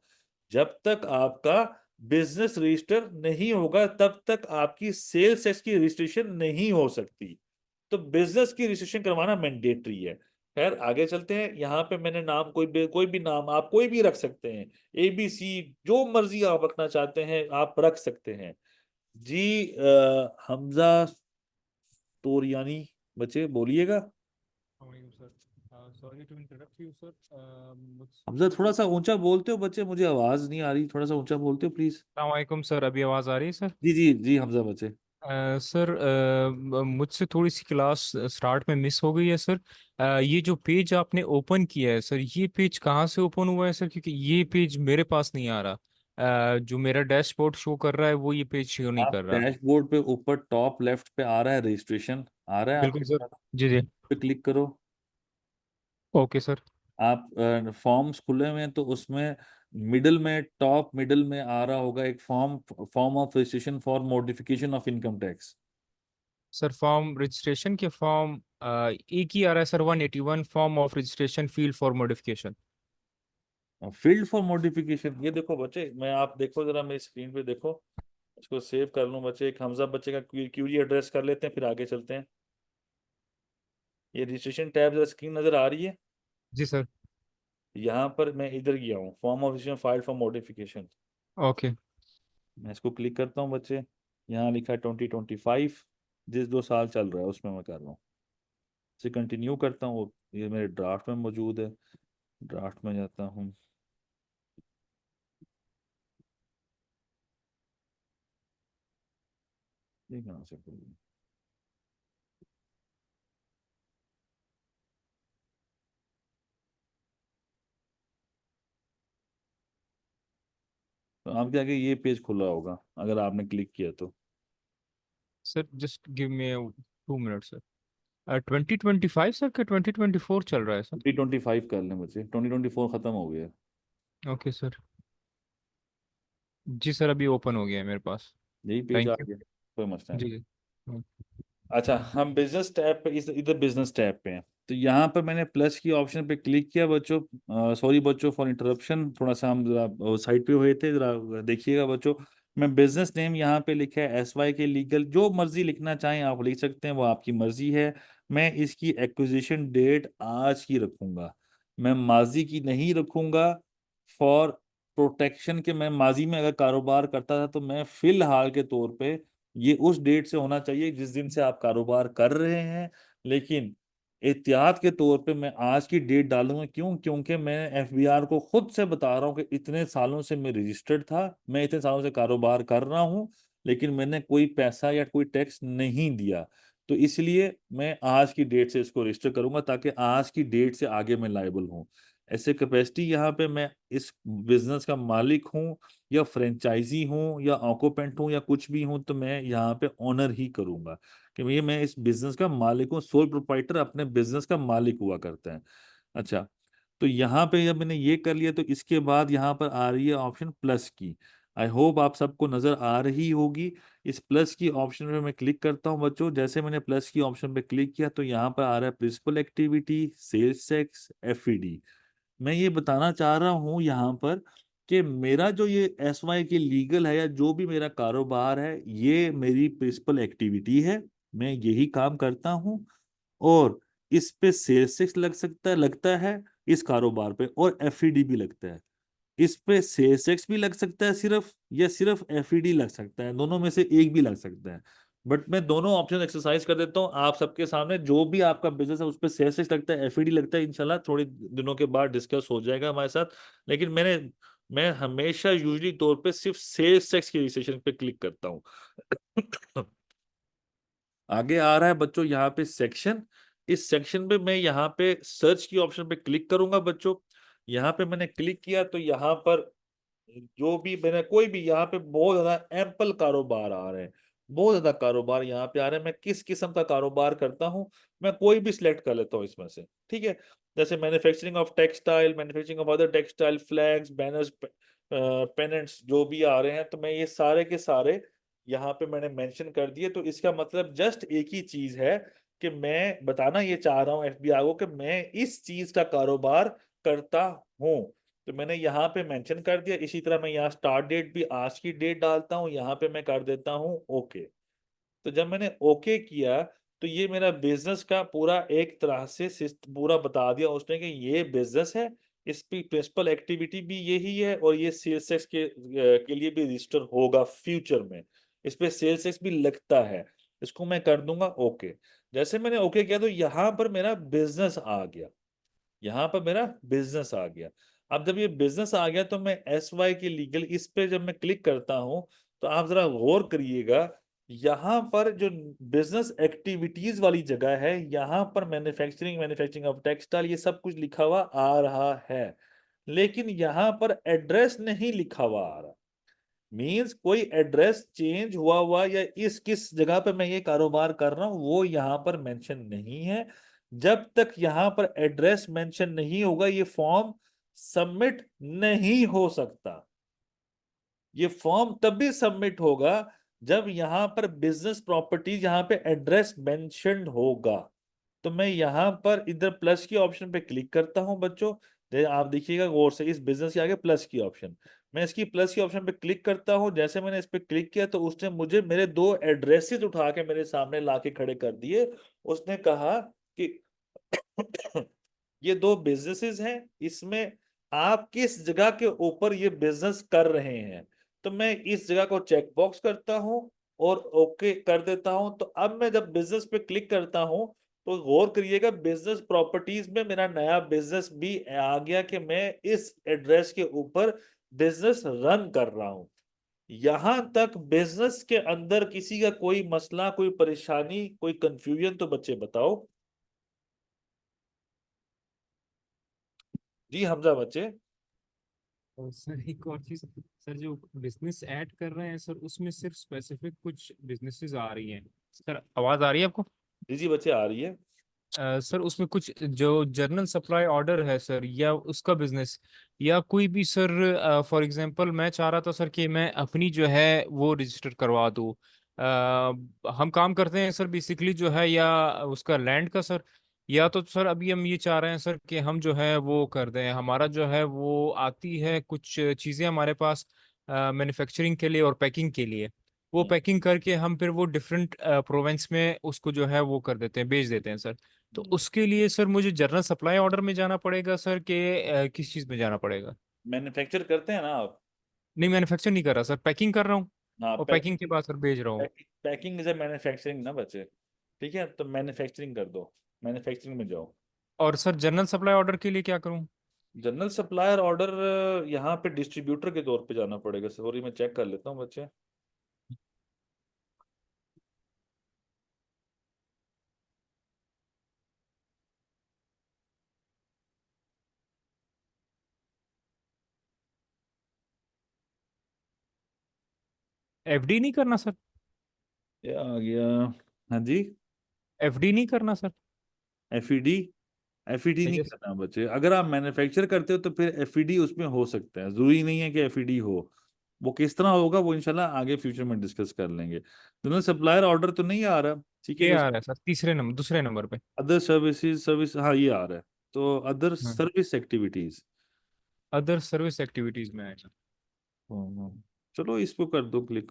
जब तक आपका बिजनेस रजिस्टर नहीं होगा तब तक आपकी सेल्स टैक्स की रजिस्ट्रेशन नहीं हो सकती। तो बिजनेस की रजिस्ट्रेशन करवाना मैंडेटरी है। खैर आगे चलते हैं, यहाँ पे मैंने नाम कोई भी नाम आप कोई भी रख सकते हैं, एबीसी, जो मर्जी आप रखना चाहते हैं आप रख सकते हैं जी। हमजा तोरियानी, बच्चे बोलिएगा। Sir sorry to interrupt you sir Hamza मुझसे थोड़ा सा थोड़ी सी। ऊंचा बोलते हो बच्चे, मुझे आवाज नहीं आ रही, थोड़ा सा ऊंचा बोलते हो प्लीज। अलैक्म सर, अभी आवाज़ आ रही है सर? जी जी जी हमजा बच्चे। सर मुझसे थोड़ी सी क्लास स्टार्ट में मिस हो गई है सर। ये जो पेज आपने ओपन किया है सर, ये पेज कहाँ से ओपन हुआ है सर? क्योंकि ये पेज मेरे पास नहीं आ रहा। जो मेरा डैशबोर्ड शो कर रहा है वो ये पेज शो नहीं आप कर रहा। डैशबोर्ड पे ऊपर टॉप लेफ्ट पे आ रहा है रजिस्ट्रेशन, आ रहा है बिल्कुल आपके सर। पास, जी जी। पे क्लिक करो। Okay sir. आप फॉर्म्स खुले हुए हैं तो उसमें मिडिल में, टॉप मिडिल में आ रहा होगा एक form, form of registration for modification of income tax. Sir form registration के फॉर्म एक ही आ रहा है sir, 181 form of registration field for modification. Field for modification, ये देखो बच्चे, मैं, आप देखो जरा मेरी स्क्रीन पे देखो, इसको सेव कर लूँ बच्चे, एक हमजा बच्चे का क्यूरी एड्रेस कर लेते हैं फिर आगे चलते हैं। ये रजिस्ट्रेशन टैब जरा स्क्रीन नजर आ रही है, जी सर। यहाँ पर मैं इधर गया हूँ, form of registration file for modification, okay मैं इसको क्लिक करता हूँ बच्चे। यहाँ लिखा है 2025, जिस 2 साल चल रहा है उसमें मैं कर रहा हूँ, इसे कंटिन्यू करता हूँ। ये मेरे ड्राफ्ट में मौजूद है, ड्राफ्ट में जाता हूँ। ये कहाँ से खोलूं? तो आपके आगे ये पेज खुला होगा अगर आपने क्लिक किया तो। Sir, just give me 2 minute sir. 2025 sir, क्या 2024 चल रहा है सर? 2025 कर लें बच्चे, 2024 खत्म हो गया। Okay sir. जी सर, अभी ओपन हो गया है मेरे पास। यही पेज आ थैंक यू। गया, कोई मसला नहीं। जी जी। अच्छा, हम बिजनेस टैब पे, इधर बिजनेस टैब पे हैं। तो यहाँ पर मैंने प्लस की ऑप्शन पे क्लिक किया बच्चों, सॉरी बच्चों फॉर इंटरप्शन, थोड़ा सा हम जरा साइड पे हुए थे, जरा देखिएगा बच्चों। मैं बिजनेस नेम यहाँ पे लिखा है SY के लीगल, जो मर्जी लिखना चाहें आप लिख सकते हैं, वो आपकी मर्जी है। मैं इसकी एक्विजिशन डेट आज की रखूंगा, मैं माजी की नहीं रखूंगा, फॉर प्रोटेक्शन के। मैं माजी में अगर कारोबार करता था तो मैं फिलहाल के तौर पे, ये उस डेट से होना चाहिए जिस दिन से आप कारोबार कर रहे हैं, लेकिन एहतियात के तौर पे मैं आज की डेट डालूंगा। क्यों? क्योंकि मैं एफबीआर को खुद से बता रहा हूं कि इतने सालों से मैं रजिस्टर्ड था, मैं इतने सालों से कारोबार कर रहा हूं, लेकिन मैंने कोई पैसा या कोई टैक्स नहीं दिया। तो इसलिए मैं आज की डेट से इसको रजिस्टर करूंगा ताकि आज की डेट से आगे मैं लायबल हूं। ऐसे कैपेसिटी यहाँ पे मैं इस बिजनेस का मालिक हूँ या फ्रेंचाइजी हूँ या ऑक्यूपेंट हूँ या कुछ भी हूँ, तो मैं यहाँ पे ऑनर ही करूंगा कि ये मैं इस बिजनेस का मालिक हूँ। सोल प्रोप्राइटर अपने बिजनेस का मालिक हुआ करते हैं। अच्छा, तो यहाँ पे जब मैंने ये कर लिया तो इसके बाद यहाँ पर आ रही है ऑप्शन प्लस की। आई होप आप सबको नजर आ रही होगी। इस प्लस की ऑप्शन पे मैं क्लिक करता हूँ बच्चों। जैसे मैंने प्लस की ऑप्शन पे क्लिक किया तो यहाँ पर आ रहा है principal activity, sales tax, FED. मैं ये बताना चाह रहा हूँ यहाँ पर कि मेरा जो ये एसवाई की लीगल है या जो भी मेरा कारोबार है, ये मेरी प्रिंसिपल एक्टिविटी है। मैं यही काम करता हूँ और इस पे सेल्स टैक्स लगता है इस कारोबार पे, और एफईडी भी लगता है। इस पे सेल्स टैक्स भी लग सकता है सिर्फ, या सिर्फ एफईडी लग सकता है, दोनों में से एक भी लग सकता है। बट मैं दोनों ऑप्शन एक्सरसाइज कर देता हूँ आप सबके सामने। जो भी आपका बिजनेस है उस पर सेल्स टैक्स लगता है, एफईडी लगता है, इंशाल्लाह थोड़े दिनों के बाद डिस्कस हो जाएगा हमारे साथ। लेकिन मैं हमेशा यूजली तौर पे सिर्फ सेल्स टैक्स की रजिस्ट्रेशन पे क्लिक करता हूँ। आगे आ रहा है बच्चों यहाँ पे सेक्शन। इस सेक्शन पे मैं यहाँ पे सर्च की ऑप्शन पे क्लिक करूंगा बच्चों। यहाँ पे मैंने क्लिक किया तो यहाँ पर जो भी मैंने कोई भी, यहाँ पे बहुत ज्यादा एम्पल कारोबार आ रहे हैं। बहुत ज्यादा कारोबार यहाँ पे आ रहे हैं। मैं किस किस्म का कारोबार करता हूँ, मैं कोई भी सिलेक्ट कर लेता हूँ इसमें से, ठीक है। जैसे manufacturing of textile, manufacturing of other textile, flags, banners, pennants जो भी आ रहे हैं, तो मैं ये सारे के सारे यहाँ पे मैंने मेंशन कर दिए। तो इसका मतलब जस्ट एक ही चीज है कि मैं बताना ये चाह रहा हूँ एफबीआई को कि मैं इस चीज का कारोबार करता हूँ। तो मैंने यहाँ पे मेंशन कर दिया। इसी तरह मैं यहाँ स्टार्ट डेट भी आज की डेट डालता हूँ, यहाँ पे मैं कर देता हूँ ओके। तो जब मैंने ओके किया तो ये मेरा बिजनेस का पूरा एक तरह से पूरा बता दिया उसने कि ये बिजनेस है, इसकी प्रिंसिपल एक्टिविटी भी यही है, और ये सेल्स टैक्स के लिए भी रजिस्टर होगा फ्यूचर में। इस पे सेल्स टैक्स भी लगता है। इसको मैं कर दूंगा ओके। जैसे मैंने ओके किया तो यहाँ पर मेरा बिजनेस आ गया। यहाँ पर मेरा बिजनेस आ गया। अब जब ये बिजनेस आ गया तो मैं एस वाई की लीगल इस पे जब मैं क्लिक करता हूं तो आप जरा गौर करिएगा। यहाँ पर जो बिजनेस एक्टिविटीज वाली जगह है, यहाँ पर मैन्युफैक्चरिंग, मैन्युफैक्चरिंग ऑफ टेक्सटाइल, ये सब कुछ लिखा हुआ आ रहा है। लेकिन यहाँ पर एड्रेस नहीं लिखा हुआ आ रहा। मींस कोई एड्रेस चेंज हुआ या इस किस जगह पे मैं ये कारोबार कर रहा हूं वो यहां पर मेंशन नहीं है। जब तक यहां पर एड्रेस मेंशन नहीं होगा ये फॉर्म सबमिट नहीं हो सकता। ये फॉर्म तभी सबमिट होगा जब यहां पर बिजनेस प्रॉपर्टीज, यहां पे एड्रेस मेंशन्ड होगा। तो मैं यहां पर इधर प्लस की ऑप्शन पे क्लिक करता हूं बच्चों। आप देखिएगा गौर से, इस बिजनेस के आगे प्लस की ऑप्शन, मैं इसकी प्लस की ऑप्शन पे क्लिक करता हूं। जैसे मैंने इस पे क्लिक किया तो उसने मुझे मेरे दो एड्रेसेस उठा के मेरे सामने लाके खड़े कर दिए। उसने कहा कि ये दो बिजनेसेस हैं, इसमें आप किस जगह के ऊपर ये बिजनेस कर रहे हैं। तो मैं इस जगह को चेक बॉक्स करता हूं और ओके कर देता हूं। तो अब मैं जब बिजनेस पे क्लिक करता हूं तो गौर करिएगा बिजनेस प्रॉपर्टीज में मेरा नया बिजनेस भी आ गया कि मैं इस एड्रेस के ऊपर बिजनेस रन कर रहा हूं। यहां तक बिजनेस के अंदर किसी का कोई मसला, कोई परेशानी, कोई कंफ्यूजन तो बच्चे बताओ। जी हमजा बच्चे। और सर एक और चीज, सर जो बिजनेस ऐड कर रहे हैं सर उसमें सिर्फ स्पेसिफिक कुछ बिजनेसेस आ रही हैं। सर आवाज आ रही है आपको? जी जी बच्चे आ रही है। सर उसमें कुछ जो जनरल सप्लाई ऑर्डर है सर, या उसका बिजनेस, या कोई भी सर, फॉर एग्जांपल मैं चाह रहा था सर कि मैं अपनी जो है वो रजिस्टर करवा दूँ। हम काम करते हैं सर बेसिकली जो है, या उसका लैंड का सर, या तो सर अभी हम ये चाह रहे हैं सर कि हम जो है वो कर दें, हमारा जो है वो आती है कुछ चीज़ें हमारे पास मैन्युफैक्चरिंग के लिए और पैकिंग के लिए, वो हम्म, पैकिंग करके हम फिर वो डिफरेंट प्रोविंस में उसको जो है वो कर देते हैं, बेच देते हैं सर। तो हम्म। उसके लिए सर मुझे जनरल सप्लाई ऑर्डर में जाना पड़ेगा सर, कि किस चीज़ में जाना पड़ेगा? मैन्युफैक्चर करते हैं ना आप? नहीं, मैन्युफैक्चर नहीं कर रहा सर, पैकिंग कर रहा हूँ, हाँ, और पैकिंग के पैकिंग। बाद सर भेज रहा हूँ। पैकिंग इज ए मैन्युफैक्चरिंग ना बच्चे। ठीक है, तो मैन्युफैक्चरिंग कर दो, मैन्युफैक्चरिंग में जाओ। और सर जनरल सप्लाई ऑर्डर के लिए क्या करूँ? जनरल सप्लायर ऑर्डर यहाँ पे डिस्ट्रीब्यूटर के तौर पे जाना पड़ेगा। सॉरी मैं चेक कर लेता हूँ बच्चे। एफडी नहीं करना सर? ये आ गया। हाँ जी। एफडी नहीं करना सर? एफईडी। एफईडी नहीं यस। करना बच्चे, अगर आप मैन्युफैक्चर करते हो तो फिर एफईडी उसमें हो सकता है, जरूरी नहीं है कि एफईडी हो। वो किस तरह होगा वो इंशाल्लाह आगे फ्यूचर में डिस्कस कर लेंगे। जनरल सप्लायर ऑर्डर तो नहीं आ रहा, ठीक है ये कि आ रहा है सर, तीसरे नंबर, दूसरे नंबर पे। अदर सर्विसेज सर्विस, हाँ ये आ रहा है। तो अदर हाँ, service activities. Other service activities में आएगा। चलो इसको कर दो क्लिक।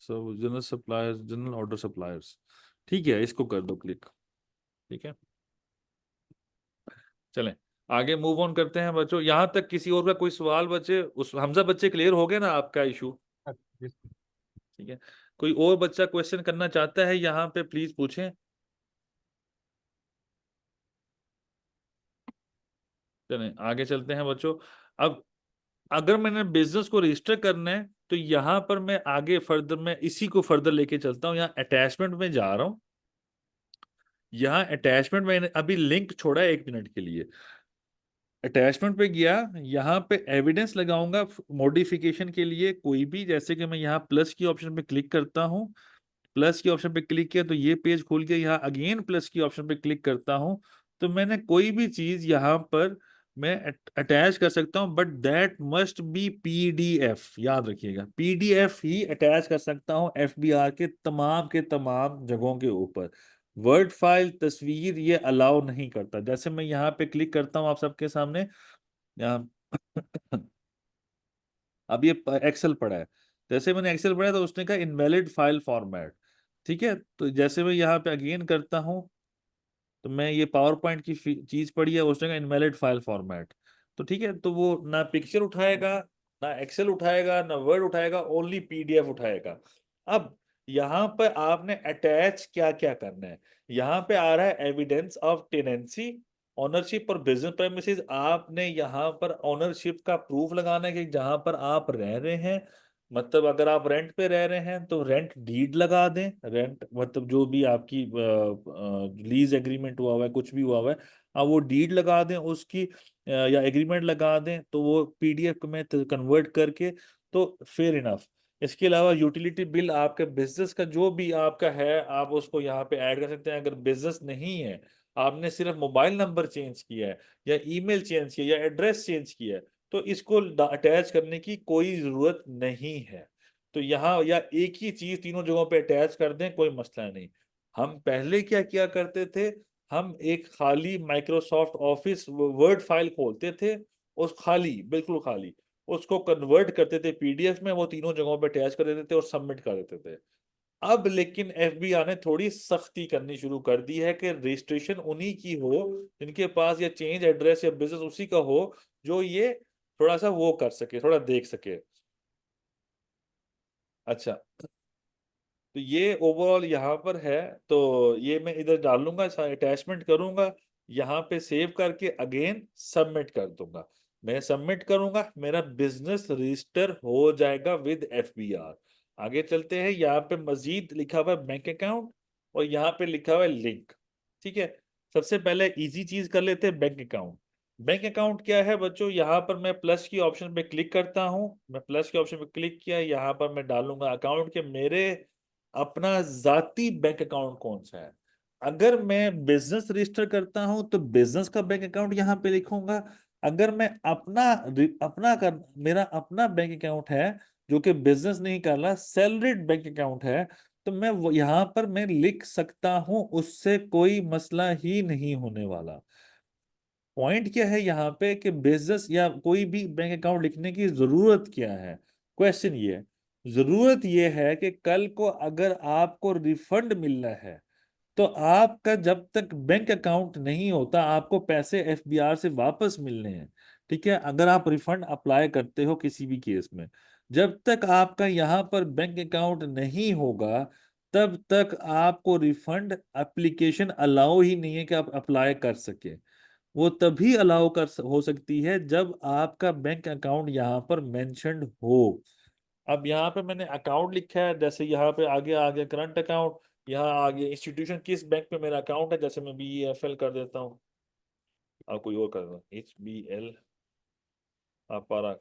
सब general suppliers, general order suppliers, ठीक है इसको कर दो क्लिक। ठीक है, चलें आगे मूव ऑन करते हैं बच्चों। यहाँ तक किसी और का कोई सवाल बच्चे? उस हमजा बच्चे क्लियर हो गए ना आपका इशू? Yes. ठीक है, कोई और बच्चा क्वेश्चन करना चाहता है यहाँ पे प्लीज पूछें। चलें आगे चलते हैं बच्चों। अब अगर मैंने बिजनेस को रजिस्टर करना है तो यहाँ पर मैं आगे फर्दर में इसी को फर्दर लेके चलता हूँ। यहाँ अटैचमेंट में जा रहा हूँ। यहाँ अटैचमेंट मैंने अभी लिंक छोड़ा है 1 मिनट के लिए। अटैचमेंट पे गया, यहाँ पे एविडेंस लगाऊंगा मॉडिफिकेशन के लिए कोई भी, जैसे कि मैं यहाँ प्लस की ऑप्शन पे क्लिक करता हूँ। प्लस की ऑप्शन पे क्लिक किया तो ये पेज खुल गया। यहाँ अगेन प्लस की ऑप्शन पे क्लिक करता हूँ तो मैंने कोई भी चीज यहाँ पर मैं अटैच कर सकता हूँ, but that must be PDF. याद रखिएगा पीडीएफ ही अटैच कर सकता हूँ एफबीआर के तमाम जगहों के ऊपर। वर्ड फाइल, तस्वीर ये अलाउ नहीं करता। जैसे मैं यहाँ पे क्लिक करता हूँ आप सबके सामने, यहाँ अब ये एक्सेल पड़ा है। जैसे मैंने एक्सेल पढ़ा तो उसने कहा इनवैलिड फाइल फॉर्मेट। ठीक है, तो जैसे मैं यहाँ पे अगेन करता हूँ तो मैं ये पावर पॉइंट की चीज पढ़ी है, उसने कहा इनवैलिड फाइल फॉर्मेट। तो ठीक है, तो वो ना पिक्चर उठाएगा, ना एक्सेल उठाएगा, ना वर्ड उठाएगा, ओनली पीडीएफ उठाएगा। अब यहाँ पर आपने अटैच क्या क्या करना है। यहाँ पे आ रहा है एविडेंस ऑफ टेनेंसी, ओनरशिप और बिजनेस प्रेमिसेस। आपने यहाँ पर ओनरशिप का प्रूफ लगाना है कि जहां पर आप रह रहे हैं, मतलब अगर आप रेंट पे रह रहे हैं तो रेंट डीड लगा दें। रेंट मतलब जो भी आपकी लीज एग्रीमेंट हुआ हुआ है, कुछ भी हुआ हुआ है, आप वो डीड लगा दें उसकी, या एग्रीमेंट लगा दें, तो वो पीडीएफ में कन्वर्ट करके तो फेयर इनफ। इसके अलावा यूटिलिटी बिल आपके बिजनेस का जो भी आपका है आप उसको यहाँ पे ऐड कर सकते हैं। अगर बिजनेस नहीं है, आपने सिर्फ मोबाइल नंबर चेंज किया है या ईमेल चेंज किया या एड्रेस चेंज किया है, तो इसको अटैच करने की कोई जरूरत नहीं है। तो यहाँ या एक ही चीज तीनों जगहों पे अटैच कर दें, कोई मसला नहीं। हम पहले क्या किया करते थे, हम एक खाली माइक्रोसॉफ्ट ऑफिस वर्ड फाइल खोलते थे, उस खाली बिल्कुल खाली उसको कन्वर्ट करते थे पीडीएफ में, वो तीनों जगहों पे अटैच कर देते थे और सबमिट कर देते थे। अब लेकिन एफबीआई ने थोड़ी सख्ती करनी शुरू कर दी है कि रजिस्ट्रेशन उन्हीं की हो जिनके पास या चेंज एड्रेस या बिजनेस उसी का हो जो ये थोड़ा सा वो कर सके, थोड़ा देख सके। अच्छा, तो ये ओवरऑल यहाँ पर है। तो ये मैं इधर डाल लूंगा, अटैचमेंट करूंगा, यहाँ पे सेव करके अगेन सबमिट कर दूंगा। मैं सबमिट करूंगा, मेरा बिजनेस रजिस्टर हो जाएगा विद एफबीआर। आगे चलते हैं, यहाँ पे मजीद लिखा हुआ है बैंक अकाउंट और यहाँ पे लिखा हुआ है लिंक। ठीक है, सबसे पहले इजी चीज कर लेते हैं बैंक अकाउंट। बैंक अकाउंट क्या है बच्चों, यहाँ पर मैं प्लस की ऑप्शन पे क्लिक करता हूँ। मैं प्लस के ऑप्शन पे क्लिक किया, यहाँ पर मैं डालूंगा अकाउंट के मेरे अपना जाती बैंक अकाउंट कौन सा है। अगर मैं बिजनेस रजिस्टर करता हूं तो बिजनेस का बैंक अकाउंट यहाँ पे लिखूंगा। अगर मैं अपना अपना कर मेरा अपना बैंक अकाउंट है जो कि बिजनेस नहीं कर रहा, सैलरीड बैंक अकाउंट है, तो मैं वो यहाँ पर मैं लिख सकता हूं, उससे कोई मसला ही नहीं होने वाला। पॉइंट क्या है यहाँ पे कि बिजनेस या कोई भी बैंक अकाउंट लिखने की जरूरत क्या है। क्वेश्चन ये है, जरूरत ये है कि कल को अगर आपको रिफंड मिलना है तो आपका जब तक बैंक अकाउंट नहीं होता आपको पैसे एफबीआर से वापस मिलने हैं। ठीक है, अगर आप रिफंड अप्लाई करते हो किसी भी केस में, जब तक आपका यहाँ पर बैंक अकाउंट नहीं होगा तब तक आपको रिफंड एप्लीकेशन अलाउ ही नहीं है कि आप अप्लाई कर सके। वो तभी अलाउ हो सकती है जब आपका बैंक अकाउंट यहाँ पर मेंशन्ड हो। अब यहाँ पे मैंने अकाउंट लिखा है, जैसे यहाँ पे आगे आगे करंट अकाउंट, यहाँ आगे इंस्टीट्यूशन किस बैंक पे मेरा अकाउंट है, जैसे मैं BEFL कर देता हूँ और कोई और कर दो HBL अपारा।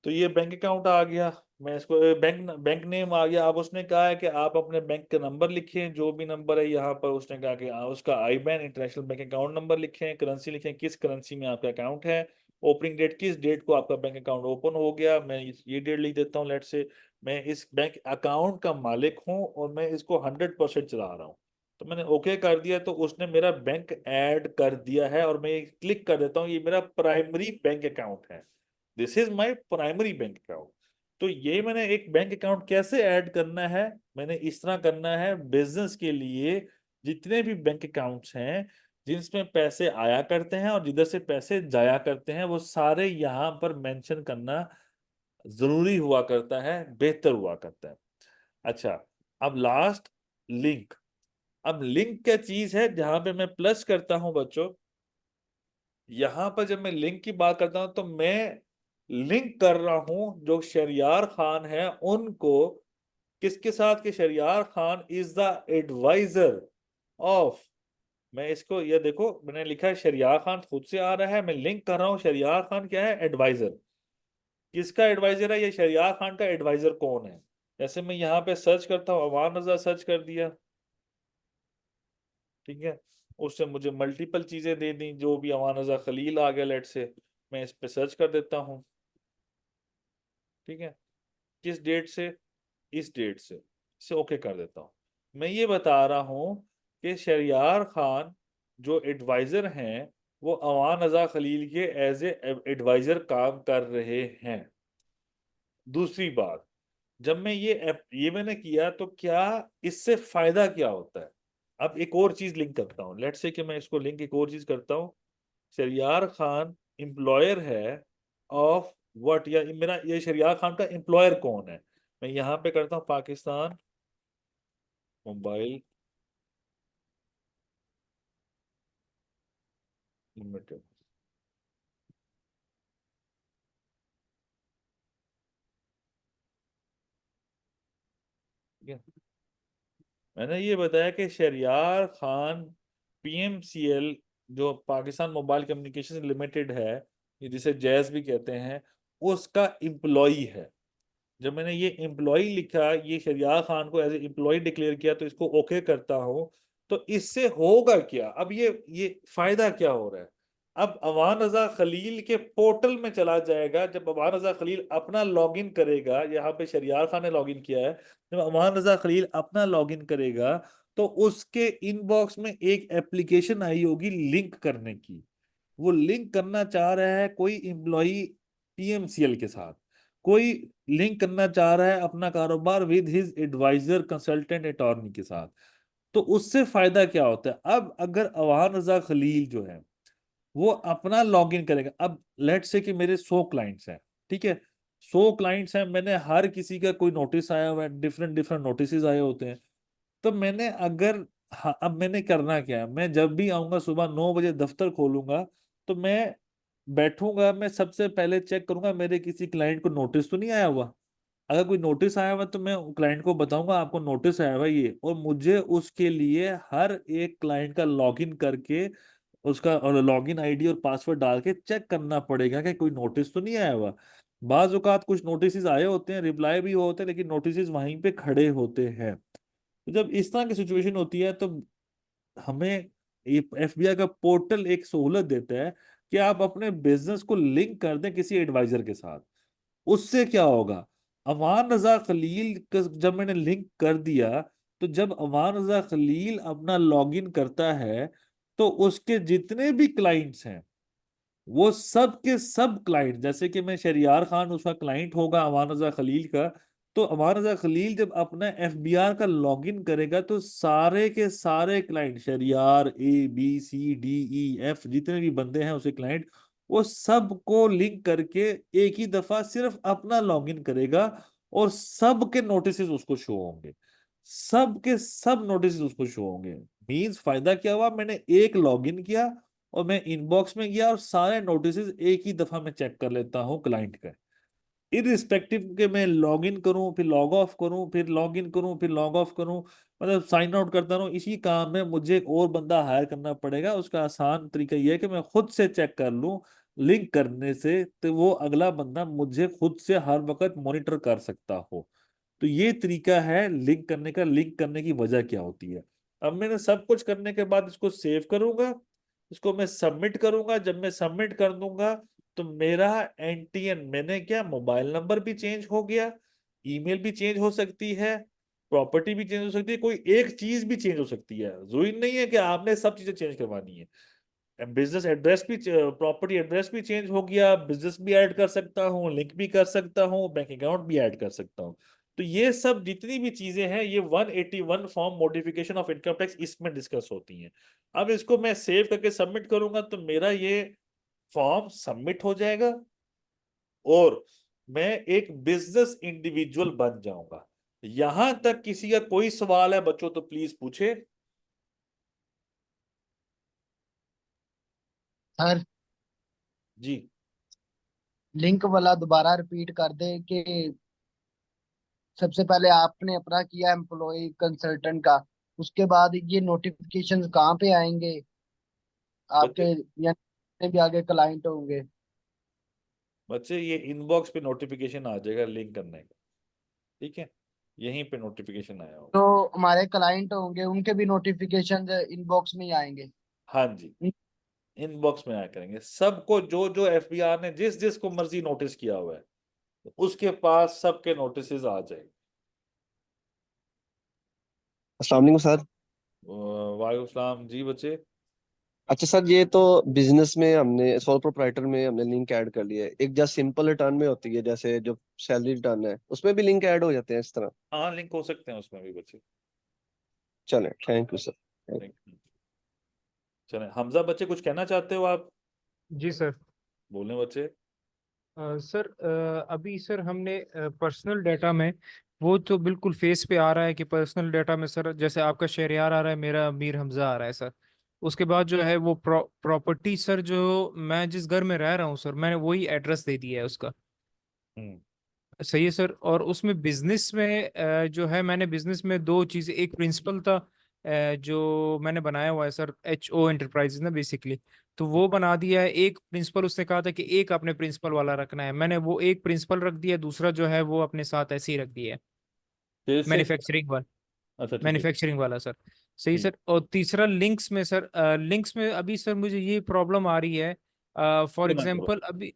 तो ये बैंक अकाउंट आ गया, मैं इसको बैंक बैंक नेम आ गया। अब उसने कहा है कि आप अपने बैंक का नंबर लिखें, जो भी नंबर है यहाँ पर। उसने कहा कि उसका आईबैन इंटरनेशनल बैंक अकाउंट नंबर लिखें, करेंसी लिखें, किस करेंसी में आपका अकाउंट है, ओपनिंग डेट, किस डेट को आपका बैंक अकाउंट ओपन हो गया। मैं ये डेट लिख देता हूँ, लेट से मैं इस बैंक अकाउंट का मालिक हूँ और मैं इसको 100% चला रहा हूँ। तो मैंने ओके कर दिया, तो उसने मेरा बैंक ऐड कर दिया है और मैं क्लिक कर देता हूँ, ये मेरा प्राइमरी बैंक अकाउंट है, this is my primary bank account. तो ये मैंने एक बैंक अकाउंट कैसे ऐड करना है, मैंने इस तरह करना है। बिजनेस के लिए जितने भी बैंक अकाउंट्स हैं जिसमें पैसे आया करते हैं और जिधर से पैसे जाया करते हैं, वो सारे यहाँ पर मेंशन करना जरूरी हुआ करता है, बेहतर हुआ करता है। अच्छा, अब लास्ट लिंक। अब लिंक क्या चीज है, जहां पे मैं प्लस करता हूं बच्चों, यहां पर जब मैं लिंक की बात करता हूं तो मैं लिंक कर रहा हूं जो शहरियार खान है उनको, किसके साथ, कि Shahryar Khan is the adviser of. मैं इसको, ये देखो मैंने लिखा है शहरियार खान खुद से आ रहा है, मैं लिंक कर रहा हूं शहरियार खान क्या है, एडवाइजर। किसका एडवाइजर है, ये शहरियार खान का एडवाइजर कौन है। जैसे मैं यहाँ पे सर्च करता हूँ, अवान रजा सर्च कर दिया, ठीक है, उससे मुझे मल्टीपल चीजें दे दी, जो भी अवान रजा खलील आ गया लेट से, मैं इस पे सर्च कर देता हूँ, ठीक है, किस डेट से, इस डेट से, इसे ओके कर देता हूँ। मैं ये बता रहा हूँ कि शहरियार खान जो एडवाइजर हैं वो अवान रजा खलील के एज ए एडवाइजर काम कर रहे हैं। दूसरी बात, जब मैं ये मैंने किया तो क्या इससे फायदा क्या होता है। अब एक और चीज लिंक करता हूँ, लेट्स से कि मैं इसको लिंक एक और चीज करता हूँ। शहरियार खान एम्प्लॉयर है ऑफ व्हाट, या मेरा ये शहरियार खान का एम्प्लॉयर कौन है। मैं यहाँ पे करता हूँ पाकिस्तान मोबाइल लिमिटेड, ठीक है। मैंने ये बताया कि शहरियार खान पीएमसीएल जो पाकिस्तान मोबाइल कम्युनिकेशन लिमिटेड है, ये जिसे जैज भी कहते हैं, उसका एम्प्लॉई है। जब मैंने ये एम्प्लॉय लिखा, ये शरियार खान को एज ए एम्प्लॉय डिक्लेयर किया, तो इसको ओके करता हूं, तो इससे होगा क्या, अब ये फायदा क्या हो रहा है। अब अवान रजा खलील के पोर्टल में चला जाएगा, जब अवान रजा खलील अपना लॉगिन करेगा, यहाँ पे शरियार खान ने लॉगिन किया है, जब अवान रजा खलील अपना लॉगिन करेगा तो उसके इनबॉक्स में एक एप्लीकेशन आई होगी लिंक करने की। वो लिंक करना चाह रहा है कोई एम्प्लॉई पीएमसीएल के साथ, कोई लिंक करना चाह रहा है अपना कारोबार with his adviser consultant attorney के साथ। तो उससे फायदा क्या होता है, अब अगर अवान रजा खलील जो है वो अपना लॉगिन करेगा, अब लेट्स से कि मेरे 100 क्लाइंट्स हैं, ठीक है, 100 क्लाइंट्स हैं, मैंने हर किसी का कोई नोटिस आया हुआ है, डिफरेंट डिफरेंट नोटिस आए होते हैं। तो मैंने अगर, हाँ, अब मैंने करना क्या है, मैं जब भी आऊंगा सुबह 9 बजे दफ्तर खोलूंगा, तो मैं बैठूंगा, मैं सबसे पहले चेक करूंगा मेरे किसी क्लाइंट को नोटिस तो नहीं आया हुआ। अगर कोई नोटिस आया हुआ तो मैं क्लाइंट को बताऊंगा आपको नोटिस आया हुआ ये, और मुझे उसके लिए हर एक क्लाइंट का लॉगिन करके उसका लॉगिन आईडी और पासवर्ड डाल के चेक करना पड़ेगा कि कोई नोटिस तो नहीं आया हुआ। बाज औकात कुछ नोटिस आए होते हैं, रिप्लाई भी होते हैं, लेकिन नोटिस वहीं पे खड़े होते हैं। तो जब इस तरह की सिचुएशन होती है तो हमें ये एफबीआई का पोर्टल एक सहूलत देता है कि आप अपने बिजनेस को लिंक कर दें किसी एडवाइजर के साथ। उससे क्या होगा, अमान रजा खलील जब मैंने लिंक कर दिया, तो जब अमान रजा खलील अपना लॉगिन करता है तो उसके जितने भी क्लाइंट्स हैं वो सब के सब क्लाइंट, जैसे कि मैं शहरियार खान उसका क्लाइंट होगा अमान रजा खलील का, तो अमान रजा खलील जब अपना एफबीआर का लॉगिन करेगा तो सारे के सारे क्लाइंट, शहरियार ABCDEF जितने भी बंदे हैं उसे क्लाइंट, वो सबको लिंक करके एक ही दफा सिर्फ अपना लॉगिन करेगा और सबके नोटिस उसको शो होंगे, सबके सब नोटिस उसको शो होंगे। मींस फायदा क्या हुआ, मैंने एक लॉगिन किया और मैं इनबॉक्स में गया और सारे नोटिस एक ही दफा में चेक कर लेता हूँ क्लाइंट का, इरिस्पेक्टिव के मैं लॉग इन करूं फिर लॉग ऑफ करूं फिर लॉग इन करूं फिर लॉग ऑफ करूं, मतलब साइन आउट करता रहूं। इसी काम में मुझे एक और बंदा हायर करना पड़ेगा, उसका आसान तरीका यह है कि मैं खुद से चेक कर लूं लिंक करने से तो वो अगला बंदा मुझे खुद से हर वक्त मॉनिटर कर सकता हो। तो ये तरीका है लिंक करने का। लिंक करने की वजह क्या होती है? अब मैंने सब कुछ करने के बाद इसको सेव करूंगा, इसको मैं सबमिट करूंगा। जब मैं सबमिट कर दूंगा तो मेरा एनटीएन, मैंने क्या, मोबाइल नंबर भी चेंज हो गया, ईमेल भी चेंज हो सकती है, प्रॉपर्टी भी चेंज हो सकती है, कोई एक चीज भी चेंज हो सकती है। जरूरी नहीं है कि आपने सब चीजें चेंज करवानी है। बिजनेस एड्रेस भी, प्रॉपर्टी एड्रेस भी चेंज हो गया, बिजनेस भी ऐड कर सकता हूँ, लिंक भी कर सकता हूँ, बैंक अकाउंट भी ऐड कर सकता हूँ। तो ये सब जितनी भी चीजें हैं ये 181 form modification of income tax इसमें डिस्कस होती हैं। अब इसको मैं सेव करके सबमिट करूंगा तो मेरा ये फॉर्म सबमिट हो जाएगा और मैं एक बिजनेस इंडिविजुअल बन जाऊंगा। यहां तक किसी का कोई सवाल है बच्चों तो प्लीज पूछे। सर जी। लिंक वाला दोबारा रिपीट कर दे कि सबसे पहले आपने अपना किया एम्प्लॉय कंसल्टेंट का, उसके बाद ये नोटिफिकेशन कहाँ पे आएंगे आपके, बच्चे या भी आगे क्लाइंट होंगे? बच्चे ये इनबॉक्स पे नोटिफिकेशन आ जाएगा लिंक करने का। ठीक है, यहीं पे नोटिफिकेशन आया होगा। तो हमारे क्लाइंट होंगे उनके भी नोटिफिकेशन इनबॉक्स में ही आएंगे? हाँ जी, इनबॉक्स में आया करेंगे सबको। जो जो एफबीआर ने जिस जिस को मर्जी नोटिस किया हुआ है उसके पास सबके नोटिस आ जाएंगे। अस्सलाम वालेकुम सर। वालेकुम सलाम जी बच्चे। अच्छा सर, ये तो बिजनेस में हमने सोल प्रोप्राइटर में हमने लिंक ऐड कर लिया है। एक जस्ट सिंपल रिटर्न में होती है, जैसे जो सैलरी रिटर्न है उसमें भी लिंक ऐड हो जाते हैं इस तरह? हाँ, लिंक हो सकते हैं उसमें भी बच्चे। चले, थैंक यू सर। चले हमजा, बच्चे कुछ कहना चाहते हो आप? जी सर। बोलें बच्चे। सर अभी सर हमने पर्सनल डाटा में वो तो बिल्कुल फेस पे आ रहा है कि पर्सनल डाटा में सर जैसे आपका शहरियार आ रहा है, मेरा मीर हमजा आ रहा है सर। उसके बाद जो है वो प्रॉपर्टी सर, जो मैं जिस घर में रह रहा हूँ सर मैंने वही एड्रेस दे दिया है उसका। हम्म। सही है सर। और उसमें बिजनेस में जो है मैंने बिजनेस में दो चीजें, एक प्रिंसिपल था जो मैंने बनाया हुआ है सर, HO एंटरप्राइजेज ना बेसिकली, तो वो बना दिया है। एक प्रिंसिपल उसने कहा था कि एक अपने प्रिंसिपल वाला रखना है, मैंने वो एक प्रिंसिपल रख दिया, दूसरा जो है वो अपने साथ ऐसे ही रख दिया है, फिर से। मैन्युफैक्चरिंग वाला। अच्छा ठीक है। मैन्युफैक्चरिंग वाला सर। सही ठीक। सर। और तीसरा लिंक्स में सर, लिंक्स में अभी सर मुझे ये प्रॉब्लम आ रही है, फॉर क्यों ना करो? एग्जांपल अभी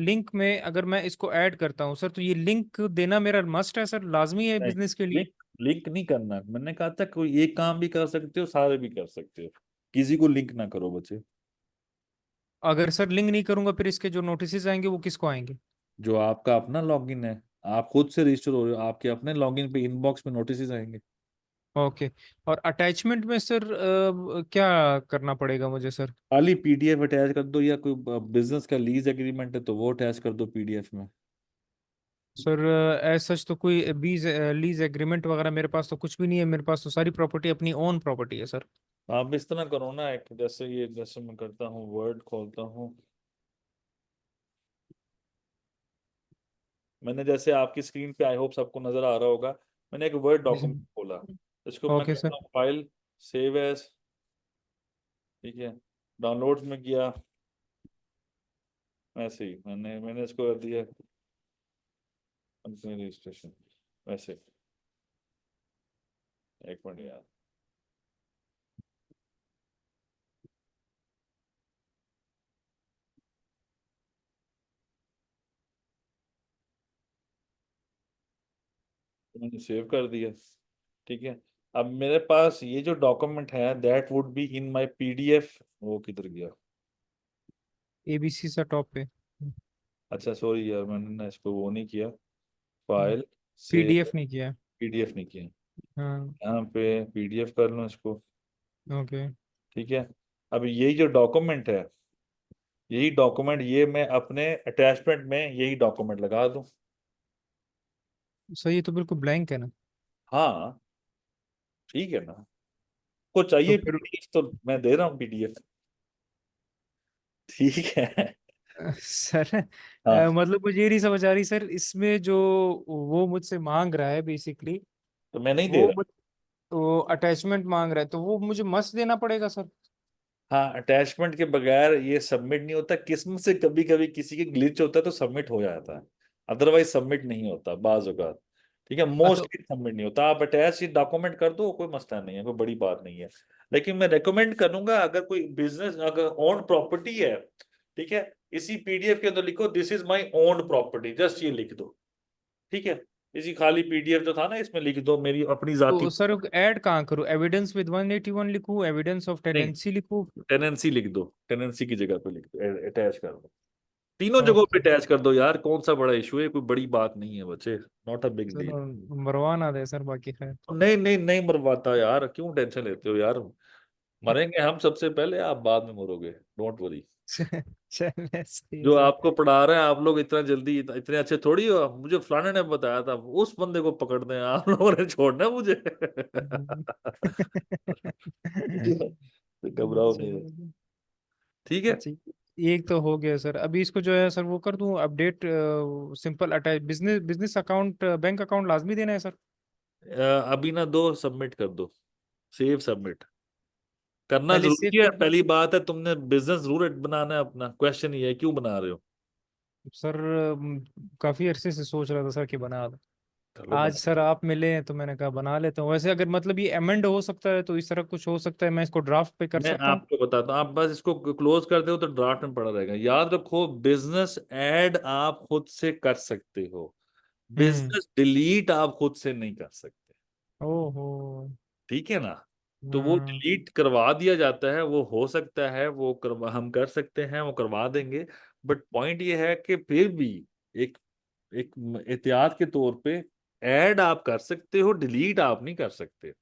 लिंक में अगर मैं इसको ऐड करता हूँ सर तो ये लिंक देना मेरा मस्ट है सर, लाजमी है नहीं, बिजनेस के लिए? लिंक लिंक नहीं करना। मैंने कहा था कोई एक काम भी कर सकते हो, सारे भी कर सकते हो। किसी को लिंक ना करो बच्चे। अगर सर लिंक नहीं करूंगा फिर इसके जो नोटिस आएंगे वो किसको आएंगे? जो आपका अपना लॉगिन है, आप खुद से रजिस्टर हो रहे हो, आपके अपने लॉगिन पे इनबॉक्स में नोटिस आएंगे। ओके। और अटैचमेंट में सर क्या करना पड़ेगा मुझे सर? खाली पीडीएफ अटैच कर दो, या कोई बिजनेस का लीज एग्रीमेंट है तो वो अटैच कर दो पीडीएफ में। सर एज सच तो कोई लीज एग्रीमेंट वगैरह मेरे पास तो कुछ भी नहीं है, मेरे पास तो सारी प्रॉपर्टी अपनी ओन प्रॉपर्टी है सर। आप इस तरह करो ना, एक जैसे ये, जैसे मैं करता हूँ, वर्ड खोलता हूँ। मैंने जैसे आपकी स्क्रीन पे आई होप सबको नजर आ रहा होगा, मैंने एक वर्ड जी सर। डॉक्यूमेंट खोला। इसको मैं ओके करता सर। हूँ फाइल, सेव एज। ठीक है, डाउनलोड्स में किया, ऐसे ही मैंने मैंने इसको कर दिया कंपनी रजिस्ट्रेशन, वैसे। एक मिनट यार। तो मैंने सेव कर दिया। ठीक है, अब मेरे पास ये जो डॉक्यूमेंट है that would be in my PDF. वो किधर गया? ABC सर टॉप पे। अच्छा सॉरी यार, मैंने ना इसको वो नहीं किया, फाइल से PDF नहीं किया है। पीडीएफ नहीं किया। हाँ। यहाँ पे पीडीएफ कर लो इसको। ओके। ठीक है, अब यही जो डॉक्यूमेंट है, यही डॉक्यूमेंट ये मैं अपने अटैचमेंट में यही डॉक्यूमेंट लगा दूं। सर ये तो बिल्कुल ब्लैंक है ना? हाँ, ठीक है ना? को तो चाहिए फिर पीडीएफ तो मैं दे रहा हूँ पीडीएफ। ठीक है। सर हाँ, मतलब मुझे ये नहीं समझ आ रही सर, इसमें जो वो मुझसे मांग रहा है बेसिकली, तो मैं नहीं दे वो रहा। वो अटैचमेंट मांग रहा है तो वो मुझे मस्ट देना पड़ेगा सर? हाँ, अटैचमेंट के बगैर ये सबमिट नहीं होता। किस्मत से कभी कभी किसी के ग्लिच होता है तो सबमिट हो जाता है, अदरवाइज सबमिट नहीं होता बाज औकात। ठीक है, तो मोस्टली सबमिट नहीं होता। आप अटैच डॉक्यूमेंट कर दो, कोई मसला नहीं है, कोई बड़ी बात नहीं है। लेकिन मैं रेकमेंड करूंगा, अगर कोई बिजनेस, अगर ओन प्रॉपर्टी है, ठीक है, इसी पीडीएफ के अंदर लिखो this is my own property, just ये लिख दो। ठीक है, इसी खाली पीडीएफ जो था ना, इसमें लिख दो मेरी अपनी जाती। सर ऐड कहाँ करूँ? एविडेंस विद 181 लिखूँ, एविडेंस ऑफ नहीं, टेनेंसी लिखूँ? टेनेंसी लिख दो, टेनेंसी की जगह पे लिख दो, अटैच कर दो। तीनों जगहों पे ओके अटैच कर दो यार, कौन सा बड़ा इशू है, कोई बड़ी बात नहीं है बच्चे, नॉट अ बिग डील। चलो, मरवा ना दे सर, बाकी खैर। नहीं नहीं नहीं मरवाता यार, क्यों टेंशन लेते हो यार। मरेंगे हम सबसे पहले, आप बाद में मरोगे, डोंट वरी। चले सही है जो सर। आपको पढ़ा रहे हैं, आप लोग इतना जल्दी इतने अच्छे थोड़ी हो। मुझे फलाने ने बताया था, उस बंदे को पकड़ते हैं, आप लोगों ने छोड़ना है मुझे। घबराओ नहीं, चलो, ठीक है। अच्छा, एक तो हो गया सर। अभी इसको जो है सर वो कर दूं update, simple attach business business account, bank account लाजमी देना है सर? अभी ना दो, सबमिट कर दो, सेव सबमिट करना पहले सेव जरूरी है। कर दूं? पहली बात है, तुमने बिजनेस जरूर बनाना है अपना, क्वेश्चन ये है क्यों बना रहे हो। सर काफी अरसे से सोच रहा था सर कि बना दो। चलो आज बना। सर आप मिले हैं तो मैंने कहा बना लेता हूँ। वैसे अगर मतलब ये अमेंड हो सकता है तो इस तरह कुछ हो सकता है, मैं इसको ड्राफ्ट पे कर मैं सकता हूँ? आपको बताता हूँ, आप बस इसको क्लोज कर दो तो ड्राफ्ट में पड़ा रहेगा। याद रखो, बिजनेस ऐड आप खुद से कर सकते हो, हम्म। बिजनेस डिलीट आप खुद से नहीं कर सकते। ओहो। ठीक है ना। तो वो हम्म। डिलीट करवा दिया जाता है, वो हो सकता है, वो करवा, हम कर सकते हैं, वो करवा देंगे। बट पॉइंट ये है कि फिर भी एक एक एहतियात के तौर पे ऐड आप कर सकते हो, डिलीट आप नहीं कर सकते।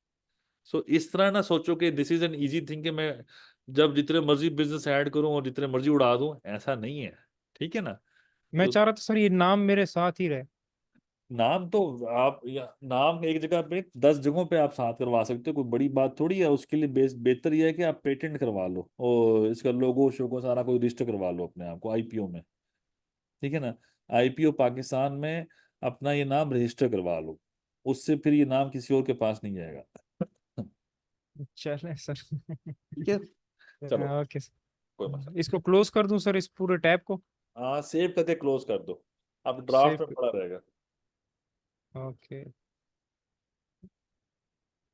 सो इस तरह ना सोचो कि this is an easy thing कि मैं जब जितने मर्जी बिजनेस ऐड करूं और जितने मर्जी उड़ा दूं, ऐसा नहीं है। ठीक है ना। मैं तो चाह रहा था सर ये नाम मेरे साथ ही रहे। नाम तो आप नाम एक जगह पे 10 जगहों पे आप साथ करवा सकते हो, कोई बड़ी बात थोड़ी है। उसके लिए बेहतर यह है कि आप पेटेंट करवा लो और इसका लोगो शोगो सारा कोई रजिस्टर करवा लो अपने आप को आईपीओ में। ठीक है ना, आईपीओ पाकिस्तान में अपना ये नाम रजिस्टर करवा लो, उससे फिर ये नाम किसी और के पास नहीं जाएगा। चले सर। ठीक है, चलो, ओके कोई मसला सर, नहीं। इसको क्लोज कर दूं सर, इस पूरे टैब को? हाँ, सेव करके क्लोज कर दो, अब ड्राफ्ट में सेव। पड़ा रहेगा। Okay,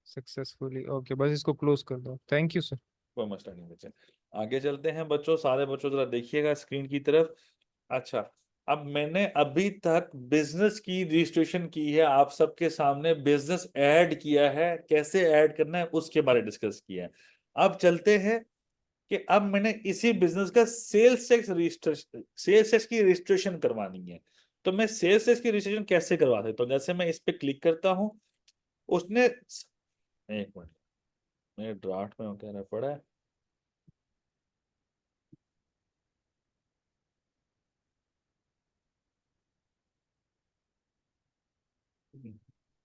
successfully. ओके, बस इसको क्लोज कर दो। Thank you sir. कोई मसला नहीं बच्चे। आगे चलते हैं बच्चों, सारे बच्चों जरा देखिएगा स्क्रीन की तरफ। अच्छा, अब मैंने अभी तक बिजनेस की रजिस्ट्रेशन की है, आप सबके सामने बिजनेस ऐड किया है, कैसे ऐड करना है उसके बारे में डिस्कस किया है। अब चलते हैं कि अब मैंने इसी बिजनेस का sales tax registration, sales tax की रजिस्ट्रेशन करवानी है। तो मैं सेल्स टैक्स की रजिस्ट्रेशन कैसे करवा सकता हूँ? जैसे मैं इस पे क्लिक करता हूँ, उसने, एक मिनट, मेरे ड्राफ्ट में क्या पड़ा है।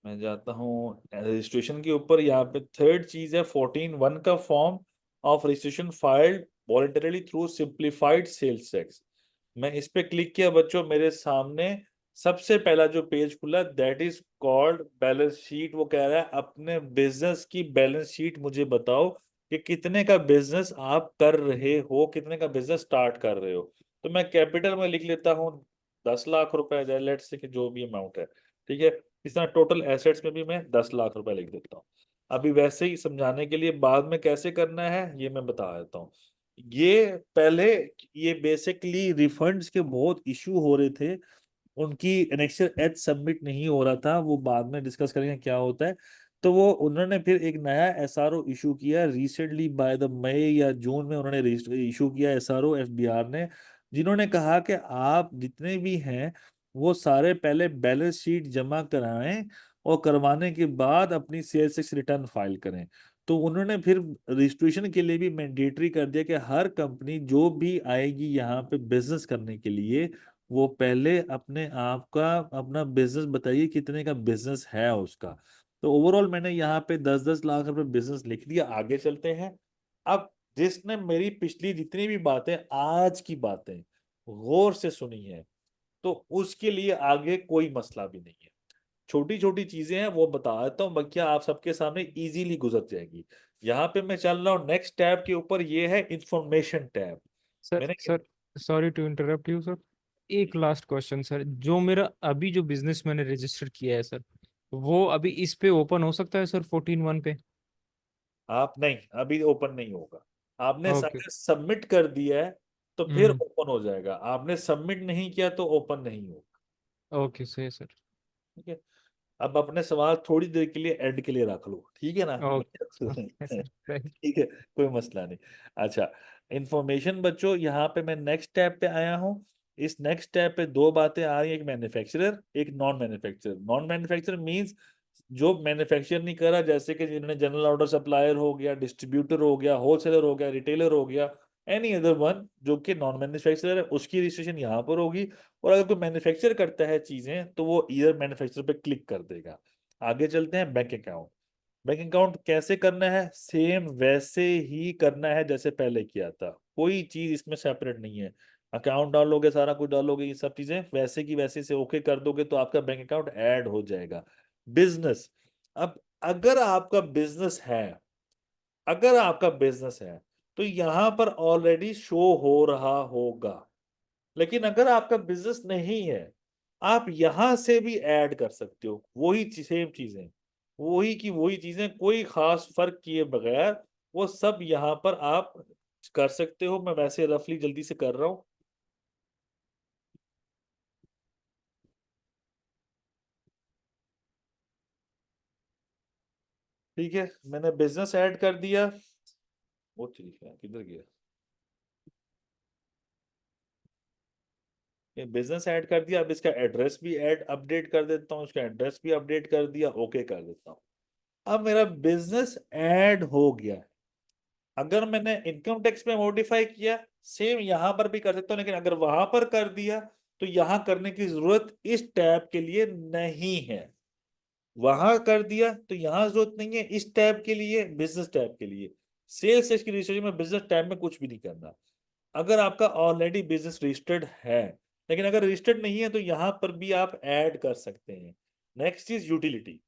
मैं जाता हूँ रजिस्ट्रेशन के ऊपर, यहाँ पे थर्ड चीज है 14(1) का form of registration filed voluntarily through simplified sales tax. मैं इस पे क्लिक किया बच्चों, मेरे सामने सबसे पहला जो पेज खुला, that is called balance sheet. वो कह रहा है अपने बिजनेस की बैलेंस शीट मुझे बताओ कि कितने का बिजनेस आप कर रहे हो, कितने का बिजनेस स्टार्ट कर रहे हो। तो मैं कैपिटल में लिख लेता हूँ 10 लाख रुपए, लेट्स से कि जो भी अमाउंट है। ठीक है, इस तरह टोटल एसेट्स में भी मैं 10 लाख रुपए लिख देता हूँ। अभी वैसे ही समझाने के लिए बाद में कैसे करना है ये मैं बता देता हूँ। ये पहले, ये बेसिकली रिफंड्स के बहुत इशू हो रहे थे, उनकी एनेक्सर एच सबमिट नहीं हो रहा था, वो बाद में डिस्कस करेंगे क्या होता है। तो वो उन्होंने फिर एक नया एसआरओ इशू किया रिसेंटली, बाय द मई या जून में उन्होंने इशू किया एसआरओ एफबीआर ने, जिन्होंने कहा कि आप जितने भी हैं वो सारे पहले बैलेंस शीट जमा कराएं और करवाने के बाद अपनी सेल्स टैक्स रिटर्न फाइल करें। तो उन्होंने फिर रजिस्ट्रेशन के लिए भी मैंडेटरी कर दिया कि हर कंपनी जो भी आएगी यहाँ पे बिजनेस करने के लिए, वो पहले अपने आप का अपना बिजनेस बताइए कितने का बिजनेस है उसका। तो ओवरऑल मैंने यहाँ पे 10-10 लाख रुपए बिजनेस लिख दिया। आगे चलते हैं। अब जिसने मेरी पिछली जितनी भी बातें, आज की बातें गौर से सुनी है, तो उसके लिए आगे कोई मसला भी नहीं है। छोटी छोटी चीजें हैं वो बता देता हूँ, बाकी आप सबके सामने इजीली गुजर जाएगी। यहाँ पे मैं चल रहा हूँ नेक्स्ट टैब के ऊपर, ये है इंफॉर्मेशन टैब। सर मैंने sir sorry to interrupt you sir, एक लास्ट क्वेश्चन सर, जो मेरा अभी जो बिजनेस मैंने रजिस्टर किया है सर, वो अभी इस पे ओपन हो सकता है सर 14(1) पे? आप नहीं, अभी ओपन नहीं होगा। आपने ओके। अगर सबमिट कर दिया है तो फिर हम्म। ओपन हो जाएगा, आपने सबमिट नहीं किया तो ओपन नहीं होगा। ओके सही सर। ठीक है। अब अपने सवाल थोड़ी देर के लिए एंड के लिए रख लो, ठीक है ना। ओके ओके सर, थैंक ठीक है, कोई मसला नहीं। अच्छा, इंफॉर्मेशन बच्चों, यहाँ पे मैं नेक्स्ट टैब पे आया हूँ। इस नेक्स्ट टैब पे दो बातें आ रही है, एक मैन्युफैक्चरर, एक non manufacturer. Non manufacturer means जो मैन्युफैक्चर नहीं कर रहा, जैसे कि जिन्होंने जनरल ऑर्डर सप्लायर हो गया, डिस्ट्रीब्यूटर हो गया, होलसेलर हो गया, रिटेलर हो गया, एनी अदर वन जो कि नॉन मैन्युफैक्चरर है, उसकी रजिस्ट्रेशन यहाँ पर होगी। और अगर कोई मैन्युफैक्चर करता है चीजें तो वो ईयर मैन्युफैक्चर पे क्लिक कर देगा। आगे चलते हैं, बैंक अकाउंट। बैंक अकाउंट कैसे करना है, सेम वैसे ही करना है जैसे पहले किया था, कोई चीज इसमें सेपरेट नहीं है। अकाउंट डालोगे, सारा कुछ डालोगे, ये सब चीजें वैसे की वैसे से ओके कर दोगे तो आपका बैंक अकाउंट ऐड हो जाएगा। बिजनेस, अब अगर आपका बिजनेस है, अगर आपका बिजनेस है तो यहां पर ऑलरेडी शो हो रहा होगा। लेकिन अगर आपका बिजनेस नहीं है, आप यहां से भी ऐड कर सकते हो, वही सेम चीजें, वही की वही चीजें, कोई खास फर्क किए बगैर वो सब यहां पर आप कर सकते हो। मैं वैसे रफली जल्दी से कर रहा हूं। ठीक है, मैंने बिजनेस ऐड कर दिया। वो ठीक है, किधर गया, ये बिजनेस ऐड कर दिया। अब इसका एड्रेस भी ऐड अपडेट कर देता हूँ, इसका एड्रेस भी अपडेट कर दिया, ओके कर देता हूँ। अब मेरा बिजनेस ऐड हो गया है। अगर मैंने इनकम टैक्स में मॉडिफाई किया, सेम यहां पर भी कर सकता हूं, लेकिन अगर वहां पर कर दिया तो यहां करने की जरूरत इस टैब के लिए नहीं है। वहां कर दिया तो यहां जरूरत नहीं है, इस टैब के लिए, बिजनेस टैब के लिए। सेल्स टैक्स की रजिस्ट्रेशन में बिजनेस टैब में कुछ भी नहीं करना। अगर आपका ऑलरेडी बिजनेस रजिस्टर्ड है, लेकिन अगर रजिस्टर्ड नहीं है तो यहां पर भी आप ऐड कर सकते हैं। Next is utility.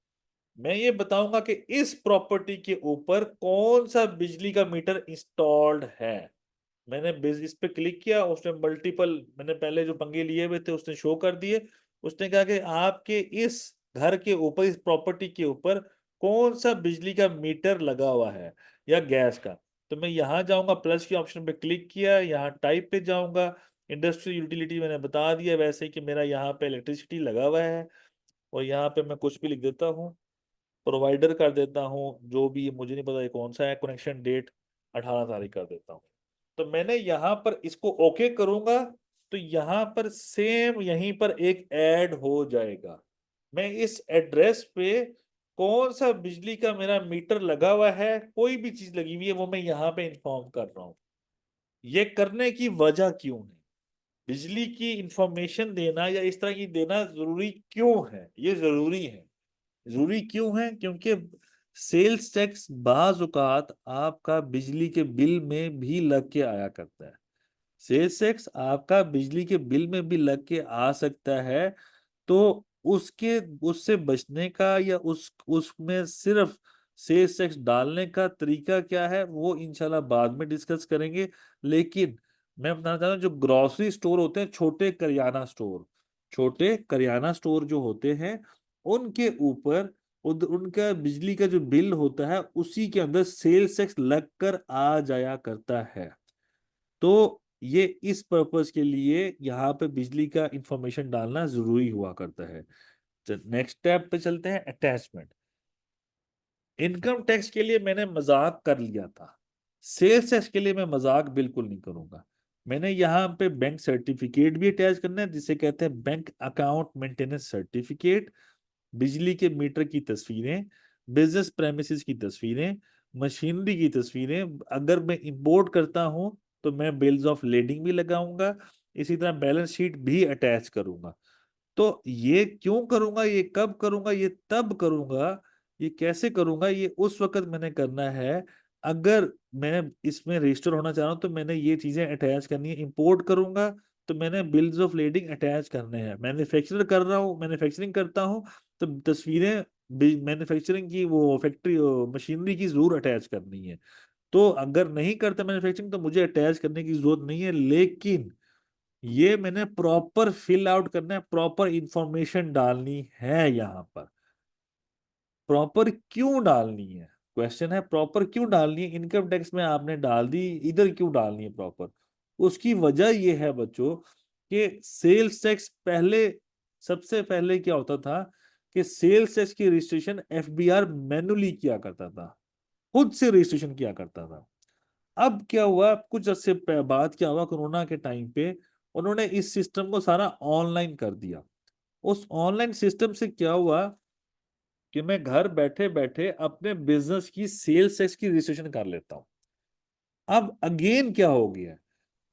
मैं ये बताऊंगा कि इस प्रॉपर्टी के ऊपर कौन सा बिजली का मीटर इंस्टॉल्ड है। मैंने इस पे क्लिक किया, उसने मल्टीपल, मैंने पहले जो पंगे लिए हुए थे उसने शो कर दिए। उसने कहा कि आपके इस घर के ऊपर, इस प्रॉपर्टी के ऊपर कौन सा बिजली का मीटर लगा हुआ है या गैस का। तो मैं यहाँ जाऊंगा, प्लस के ऑप्शन पे क्लिक किया, यहाँ टाइप पे जाऊंगा, इंडस्ट्रियल यूटिलिटी मैंने बता दिया वैसे ही कि मेरा यहाँ पे इलेक्ट्रिसिटी लगा हुआ है। और यहाँ पे मैं कुछ भी लिख देता हूँ, प्रोवाइडर कर देता हूँ, जो भी मुझे नहीं पता ये कौन सा है, कनेक्शन डेट 18 तारीख कर देता हूँ। तो मैंने यहाँ पर इसको ओके करूंगा तो यहाँ पर सेम यहीं पर एक ऐड हो जाएगा। मैं इस एड्रेस पे कौन सा बिजली का मेरा मीटर लगा हुआ है, कोई भी चीज लगी हुई है, वो मैं यहाँ पे इंफॉर्म कर रहा हूँ। ये करने की वजह क्यों है, बिजली की इंफॉर्मेशन देना या इस तरह की देना जरूरी क्यों है, ये जरूरी है। जरूरी क्यों है, क्योंकि सेल्स टैक्स बाज औकात आपका बिजली के बिल में भी लग के आया करता है। सेल्स टैक्स आपका बिजली के बिल में भी लग के आ सकता है। तो उसके उससे बचने का या उसमें सिर्फ सेल्स टैक्स डालने का तरीका क्या है वो इंशाल्लाह बाद में डिस्कस करेंगे। लेकिन मैं बताना चाहता हूँ, जो ग्रोसरी स्टोर होते हैं, छोटे करियाना स्टोर, छोटे करियाना स्टोर जो होते हैं, उनके ऊपर उनका बिजली का जो बिल होता है उसी के अंदर सेल्स टैक्स लग कर आ जाया करता है। तो ये इस पर्पस के लिए यहाँ पे बिजली का इंफॉर्मेशन डालना जरूरी हुआ करता है। नेक्स्ट स्टेप पे चलते हैं, अटैचमेंट। इनकम टैक्स के लिए मैंने मजाक कर लिया था, सेल्स टैक्स के लिए मैं मजाक बिल्कुल नहीं करूंगा। मैंने यहाँ पे बैंक सर्टिफिकेट भी अटैच करना है, जिसे कहते हैं बैंक अकाउंट मेंटेनेंस सर्टिफिकेट, बिजली के मीटर की तस्वीरें, बिजनेस प्रेमिसेस की तस्वीरें, मशीनरी की तस्वीरें। अगर मैं इंपोर्ट करता हूं तो मैं बिल्स ऑफ लेडिंग भी लगाऊंगा, इसी तरह बैलेंस शीट भी अटैच करूंगा। तो ये क्यों करूंगा, ये कब करूंगा, ये तब करूंगा, ये कैसे करूंगा, ये उस वक्त मैंने करना है अगर मैं इसमें रजिस्टर होना चाह रहा हूं। तो मैंने ये चीजें अटैच करनी है, इंपोर्ट करूंगा तो मैंने बिल्स ऑफ लेडिंग अटैच करने हैं। मैन्युफैक्चर कर रहा हूँ, मैन्युफैक्चरिंग करता हूँ तो तस्वीरें मैन्युफैक्चरिंग की वो फैक्ट्री मशीनरी की जरूर अटैच करनी है। तो अगर नहीं करते मैन्युफैक्चरिंग तो मुझे अटैच करने की जरूरत नहीं है, लेकिन ये मैंने प्रॉपर फिल आउट करना है, प्रॉपर इंफॉर्मेशन डालनी है यहाँ पर। प्रॉपर क्यों डालनी है, क्वेश्चन है प्रॉपर क्यों डालनी है। इनकम टैक्स में आपने डाल दी, इधर क्यों डालनी है प्रॉपर? उसकी वजह यह है बच्चों कि सेल्स टैक्स पहले, सबसे पहले क्या होता था कि सेल्स टैक्स की रजिस्ट्रेशन एफबीआर मैन्युअली किया करता था, खुद से रजिस्ट्रेशन किया करता था। अब क्या हुआ, कुछ अर्से बाद क्या हुआ, कोरोना के टाइम पे उन्होंने इस सिस्टम को सारा ऑनलाइन कर दिया। उस ऑनलाइन सिस्टम से क्या हुआ कि मैं घर बैठे बैठे अपने बिजनेस की सेल्स टैक्स की रजिस्ट्रेशन कर लेता हूं। अब अगेन क्या हो गया,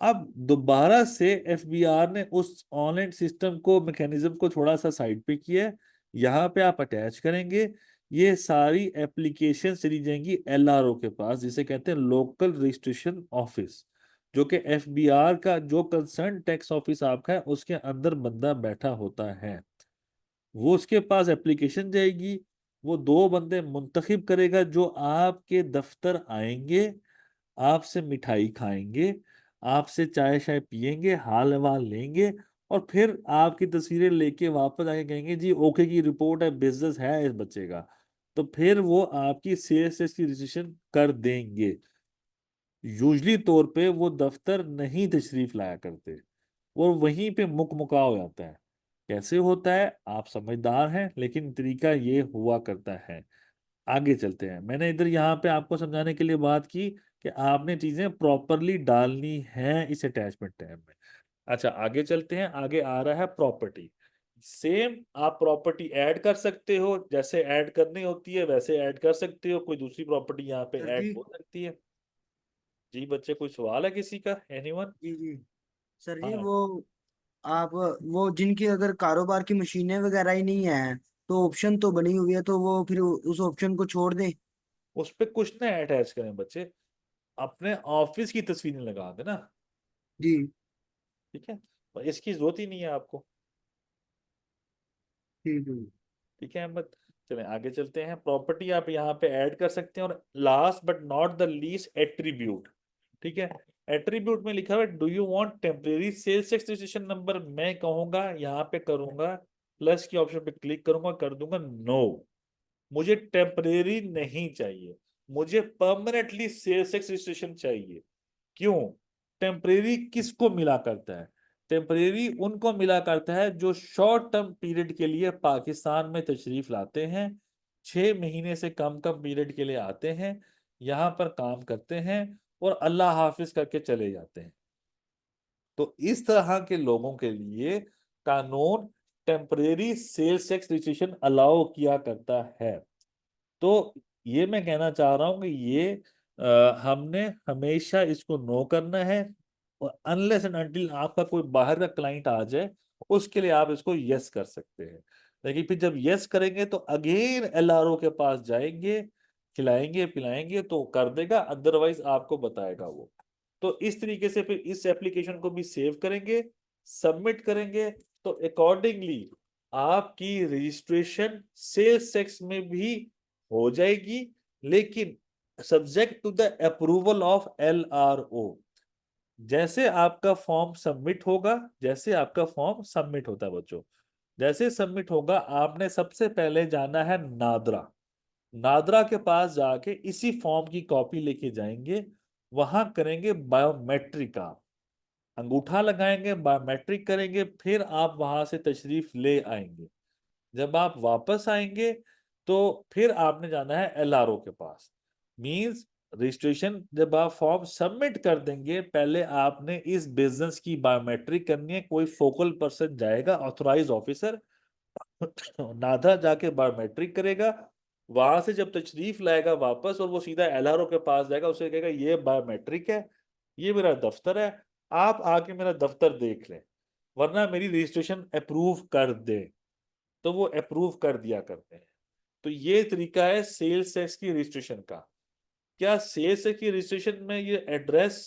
अब दोबारा से एफबीआर ने उस ऑनलाइन सिस्टम को, मैकेनिज्म को थोड़ा सा साइड पे किया है। यहाँ पे आप अटैच करेंगे, ये सारी एप्लीकेशन चली जाएंगी एलआरओ के पास, जिसे कहते हैं लोकल रजिस्ट्रेशन ऑफिस, जो कि एफबीआर का जो कंसर्न टैक्स ऑफिस आपका है उसके अंदर बंदा बैठा होता है। वो उसके पास एप्लीकेशन जाएगी, वो दो बंदे मुंतखब करेगा जो आपके दफ्तर आएंगे, आपसे मिठाई खाएंगे, आपसे चाय शाय पियेंगे, हाल अहवाल लेंगे, और फिर आपकी तस्वीरें लेके वापस आके कहेंगे जी ओके की रिपोर्ट है, बिजनेस है इस बच्चे का। तो फिर वो आपकी सीएसएस की रजिस्ट्रेशन कर देंगे। यूजली तौर पे वो दफ्तर नहीं तशरीफ लाया करते, वो वहीं पे मुकमुका हो जाता है। कैसे होता है, आप समझदार हैं, लेकिन तरीका ये हुआ करता है। आगे चलते हैं। मैंने इधर यहाँ पे आपको समझाने के लिए बात की कि आपने चीजें प्रॉपरली डालनी है इस अटैचमेंट टैब में। अच्छा आगे चलते हैं, आगे आ रहा है प्रॉपर्टी। सेम आप प्रॉपर्टी ऐड कर सकते हो, जैसे ऐड करनी होती है वैसे ऐड कर सकते हो, कोई दूसरी प्रॉपर्टी यहाँ पे सर ऐड जी। हो सकती है। जी बच्चे, कोई सवाल है किसी का, एनीवन? जी जी। सर जी, हाँ, वो आप वो जिनकी अगर कारोबार की मशीनें वगैरह ही नहीं है, तो ऑप्शन तो बनी हुई है, तो वो फिर उस ऑप्शन को छोड़ दें। उस पे कुछ ना अटैच करें बच्चे, अपने ऑफिस की तस्वीरें लगा देना। जी। ठीक है, और इसकी जरूरत ही नहीं है आपको। ठीक है। ठीक है अहमद, चलें आगे चलते हैं। प्रॉपर्टी आप यहाँ पे ऐड कर सकते हैं, और last but not the least attribute. ठीक है, एट्रीब्यूट में लिखा हुआ है do you want temporary sales tax registration number. मैं कहूंगा यहाँ पे करूंगा, प्लस के ऑप्शन पे क्लिक करूंगा, कर दूंगा नो, मुझे टेम्परेरी नहीं चाहिए, मुझे परमानेंटली सेल्स टैक्स रजिस्ट्रेशन चाहिए। क्यों? टेम्परेरी किसको मिला करता है? टेम्परेरी उनको मिला करता है जो शॉर्ट टर्म पीरियड के लिए पाकिस्तान में तशरीफ लाते हैं, 6 महीने से कम कम पीरियड के लिए आते हैं, यहाँ पर काम करते हैं और अल्लाह हाफिज करके चले जाते हैं। तो इस तरह के लोगों के लिए कानून temporary sales tax registration allow किया करता है। तो ये मैं कहना चाह रहा हूं कि ये हमने हमेशा इसको नो करना है, और अनलेस एंड अनटिल आपका कोई बाहर का क्लाइंट आ जाए उसके लिए आप इसको यस कर सकते हैं। लेकिन फिर जब यस करेंगे तो अगेन एलआरओ के पास जाएंगे, खिलाएंगे पिलाएंगे तो कर देगा, अदरवाइज आपको बताएगा वो। तो इस तरीके से फिर इस एप्लीकेशन को भी सेव करेंगे, सबमिट करेंगे, तो अकॉर्डिंगली आपकी रजिस्ट्रेशन सेल्स टैक्स में भी हो जाएगी, लेकिन subject to the approval of LRO. जैसे आपका फॉर्म सबमिट होगा, जैसे आपका फॉर्म सबमिट होता है बच्चों, जैसे सबमिट होगा आपने सबसे पहले जाना है नादरा। नादरा के पास जाके इसी फॉर्म की कॉपी लेके जाएंगे, वहां करेंगे बायोमेट्रिक का, अंगूठा लगाएंगे, बायोमेट्रिक करेंगे, फिर आप वहां से तशरीफ ले आएंगे। जब आप वापस आएंगे तो फिर आपने जाना है एलआरओ के पास। मींस रजिस्ट्रेशन जब आप फॉर्म सबमिट कर देंगे, पहले आपने इस बिजनेस की बायोमेट्रिक करनी है, कोई फोकल पर्सन जाएगा, ऑथोराइज ऑफिसर नाधा जाके बायोमेट्रिक करेगा, वहां से जब तशरीफ लाएगा वापस और वो सीधा एलआरओ के पास जाएगा, उसे कहेगा ये बायोमेट्रिक है, ये मेरा दफ्तर है, आप आके मेरा दफ्तर देख लें, वरना मेरी रजिस्ट्रेशन अप्रूव कर दे। तो वो अप्रूव कर दिया करते हैं। तो ये तरीका है सेल्स टैक्स की रजिस्ट्रेशन का। क्या सेल्स टैक्स की रजिस्ट्रेशन में ये एड्रेस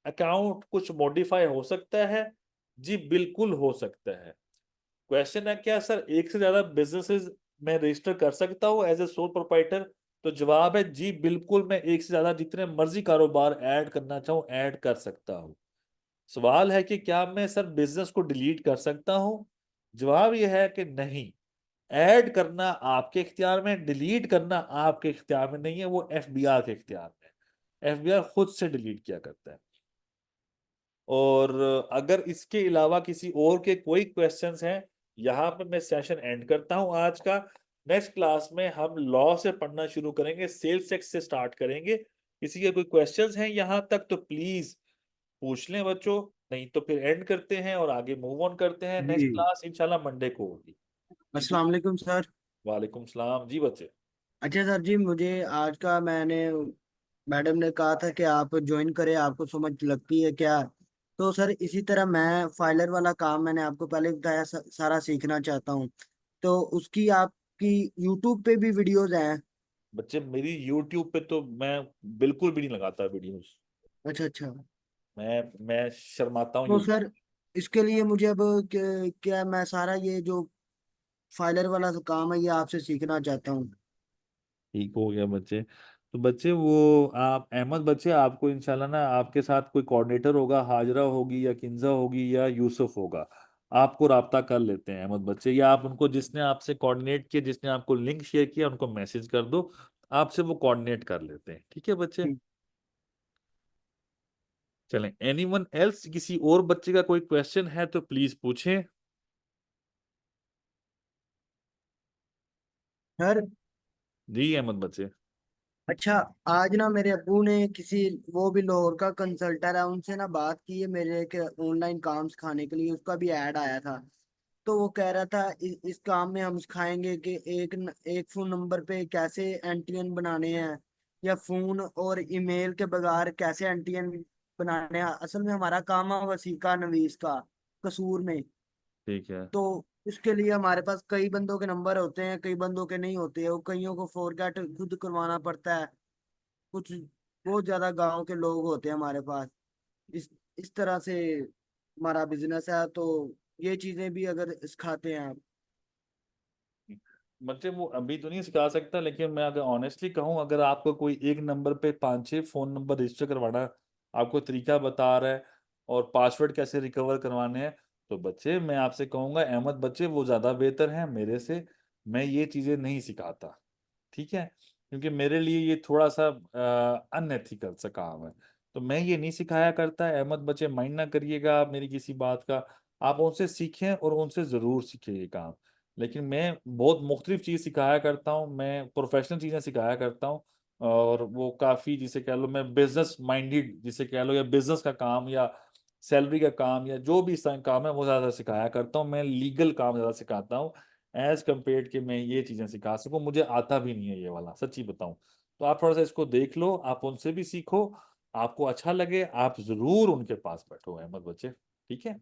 अकाउंट कुछ मॉडिफाई हो सकता है? जी बिल्कुल हो सकता है। क्वेश्चन है क्या सर एक से ज्यादा बिजनेसेस मैं रजिस्टर कर सकता हूँ एज ए सोल प्रोप्राइटर? तो जवाब है जी बिल्कुल, मैं एक से ज्यादा जितने मर्जी कारोबार ऐड करना चाहूँ ऐड कर सकता हूँ। सवाल है कि क्या मैं सर बिजनेस को डिलीट कर सकता हूँ? जवाब यह है कि नहीं। ऐड करना आपके इख्तियार में, डिलीट करना आपके इख्तियार में नहीं है, वो एफबीआर के इख्तियार में है। एफबीआर खुद से डिलीट किया करता है। और अगर इसके अलावा किसी और के कोई क्वेश्चंस हैं, यहाँ पे मैं सेशन एंड करता हूँ आज का। नेक्स्ट क्लास में हम लॉ से पढ़ना शुरू करेंगे, सेल्स टैक्स से स्टार्ट करेंगे। किसी के कोई क्वेश्चंस हैं यहाँ तक तो प्लीज पूछ लें बच्चों, नहीं तो फिर एंड करते हैं और आगे मूव ऑन करते हैं। जी। नेक्स्ट क्लास इंशाल्लाह मंडे को होगी। किसी अस्सलाम वालेकुम सर। वालेकुम सलाम जी बच्चे। अच्छा सर जी, मुझे आज का मैंने मैडम ने कहा था कि आप ज्वाइन करें, आपको समझ लगती है क्या? तो सर इसी तरह मैं फाइलर वाला काम मैंने आपको पहले बताया, सारा सीखना चाहता हूँ। तो उसकी आपकी यूट्यूब पे भी वीडियोस हैं? बच्चे मेरी यूट्यूब पे तो मैं बिल्कुल भी नहीं लगाता वीडियोस। अच्छा अच्छा। मैं शर्माता हूँ तो यूट्यूब। सर इसके लिए मुझे अब क्या मैं सारा ये जो फाइलर वाला काम है ये आपसे सीखना चाहता हूँ। ठीक हो गया बच्चे। तो बच्चे वो आप अहमद बच्चे, आपको इंशाल्लाह ना आपके साथ कोई कोऑर्डिनेटर होगा, हाजरा होगी या किंजा होगी या यूसुफ होगा, आपको राब्ता कर लेते हैं अहमद बच्चे, या आप उनको जिसने आपसे कोऑर्डिनेट किया, जिसने आपको लिंक शेयर किया, उनको मैसेज कर दो, आपसे वो कोऑर्डिनेट कर लेते हैं। ठीक है बच्चे। ठीक। चलें, एनीवन एल्स, किसी और बच्चे का कोई क्वेश्चन है तो प्लीज पूछें। सर जी अहमद बच्चे। अच्छा, आज ना मेरे अब्बू ने किसी, वो भी लाहौर का कंसल्टर है, उनसे ना बात की है मेरे के ऑनलाइन काम सिखाने के लिए, उसका भी ऐड आया था। तो वो कह रहा था इस काम में हम सिखाएंगे कि एक फोन नंबर पे कैसे एनटीएन बनाने हैं, या फोन और ईमेल के बगैर कैसे एनटीएन बनाने हैं। असल में हमारा काम है वसीका नवीस का, कसूर में। ठीक है। तो इसके लिए हमारे पास कई बंदों के नंबर होते हैं, कई बंदों के नहीं होते हैं, वो कईयों को फॉरगेट खुद करवाना पड़ता है। कुछ बहुत ज्यादा गांव के लोग होते हैं हमारे पास। इस इस तरह से हमारा बिजनेस है, तो ये चीजें भी अगर सिखाते हैं आप। बच्चे वो अभी तो नहीं सिखा सकता, लेकिन मैं अगर ऑनेस्टली कहूँ, अगर आपको कोई एक नंबर पे 5-6 फोन नंबर रजिस्टर करवाना आपको तरीका बता रहा है, और पासवर्ड कैसे रिकवर करवाने हैं, तो बच्चे मैं आपसे कहूंगा अहमद बच्चे वो ज्यादा बेहतर हैं मेरे से। मैं ये चीजें नहीं सिखाता, ठीक है, क्योंकि मेरे लिए ये थोड़ा सा अनएथिकल सा काम है। तो मैं ये नहीं सिखाया करता। अहमद बच्चे माइंड ना करिएगा आप मेरी किसी बात का, आप उनसे सीखें और उनसे ज़रूर सीखें ये काम। लेकिन मैं बहुत मुख्तलिफ चीज़ सिखाया करता हूँ, मैं प्रोफेशनल चीज़ें सिखाया करता हूँ, और वो काफ़ी जिसे कह लो मैं बिजनेस माइंडेड जिसे कह लो, या बिजनेस का काम या सैलरी का काम या जो भी इस तरह का काम है वो ज़्यादा सिखाया करता हूँ। मैं लीगल काम ज़्यादा सिखाता हूँ एज कम्पेयर कि मैं ये चीजें सिखा सकूं। मुझे आता भी नहीं है ये वाला, सच्ची बताऊं। तो आप थोड़ा सा इसको देख लो, आप उनसे भी सीखो, आपको अच्छा लगे आप जरूर उनके पास बैठो अहमद बच्चे। ठीक है।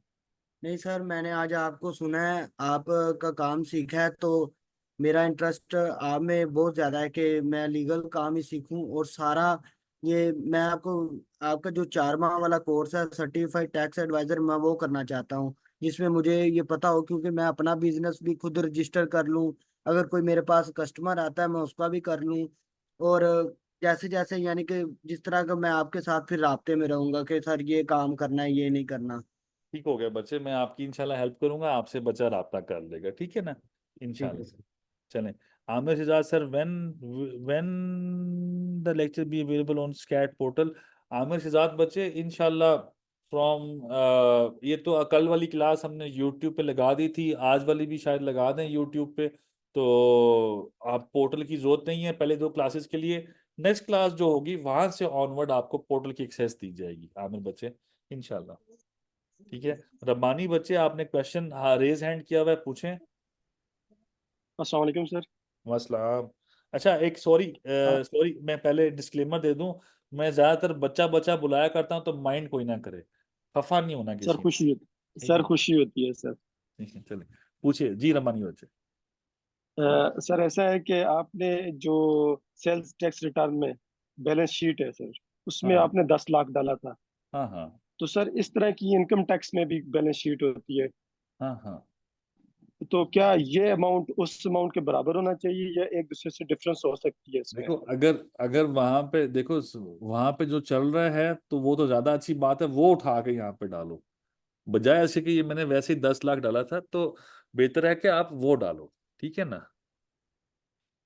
नहीं सर, मैंने आज आपको सुना है, आप का काम सीखा है, तो मेरा इंटरेस्ट आप में बहुत ज़्यादा है कि मैं लीगल काम ही सीखूं। और सारा ये मैं आपको, आपका जो 4 माह वाला कोर्स है सर्टिफाइड टैक्स एडवाइजर, मैं वो करना चाहता हूं, जिसमें मुझे ये पता हो, क्योंकि मैं अपना बिजनेस भी खुद रजिस्टर कर लूं। अगर कोई मेरे पास कस्टमर आता है मैं उसका भी कर लूं। और जैसे जैसे यानी कि जिस तरह का मैं आपके साथ फिर राब्ते में रहूंगा कि सर ये काम करना है, ये नहीं करना। ठीक हो गया बच्चे, मैं आपकी इंशाल्लाह हेल्प करूंगा, आपसे बच्चा राब्ता कर लेगा, ठीक है ना, ठीक है इंशाल्लाह। सर। चलें। Aamir Shahzad sir, when the lecture be available on SCAT portal? Aamir Shahzad बच्चे इंशाल्लाह फ्रॉम ये तो कल वाली क्लास हमने यूट्यूब पे लगा दी थी, आज वाली भी शायद लगा दें यूट्यूब पे। तो आप पोर्टल की जरूरत नहीं है पहले 2 क्लासेस के लिए। नेक्स्ट क्लास जो होगी वहां से ऑनवर्ड आपको पोर्टल की एक्सेस दी जाएगी आमिर बच्चे, इंशाल्लाह। ठीक है। रब्बानी बच्चे, आपने क्वेश्चन रेज हैंड किया हुआ है, पूछें। अस्सलाम वालेकुम सर। मसलाम। अच्छा एक सॉरी हाँ सॉरी, मैं पहले डिस्क्लेमर दे दूं, मैं ज्यादातर बच्चा बच्चा बुलाया करता हूं, तो माइंड कोई ना करे, खफा नहीं होना सर, किसी ने। खुशी होती ठीक सर, है। खुशी होती है सर। ठीक है, चले पूछिए जी रब्बानी बच्चे। सर ऐसा है कि आपने जो सेल्स टैक्स रिटर्न में बैलेंस शीट है सर, उसमें हाँ आपने 10 लाख डाला था। हाँ हाँ तो सर इस तरह की इनकम टैक्स में भी बैलेंस शीट होती है। हाँ हाँ। तो क्या ये अमाउंट उस अमाउंट के बराबर होना चाहिए या एक दूसरे से डिफरेंस हो सकती है इसमें? देखो, अगर अगर वहां पे देखो, वहां पे जो चल रहा है तो वो तो ज्यादा अच्छी बात है, वो उठा के यहाँ पे डालो, बजाय ऐसे कि ये मैंने वैसे ही 10 लाख डाला था, तो बेहतर है कि आप वो डालो। ठीक है ना?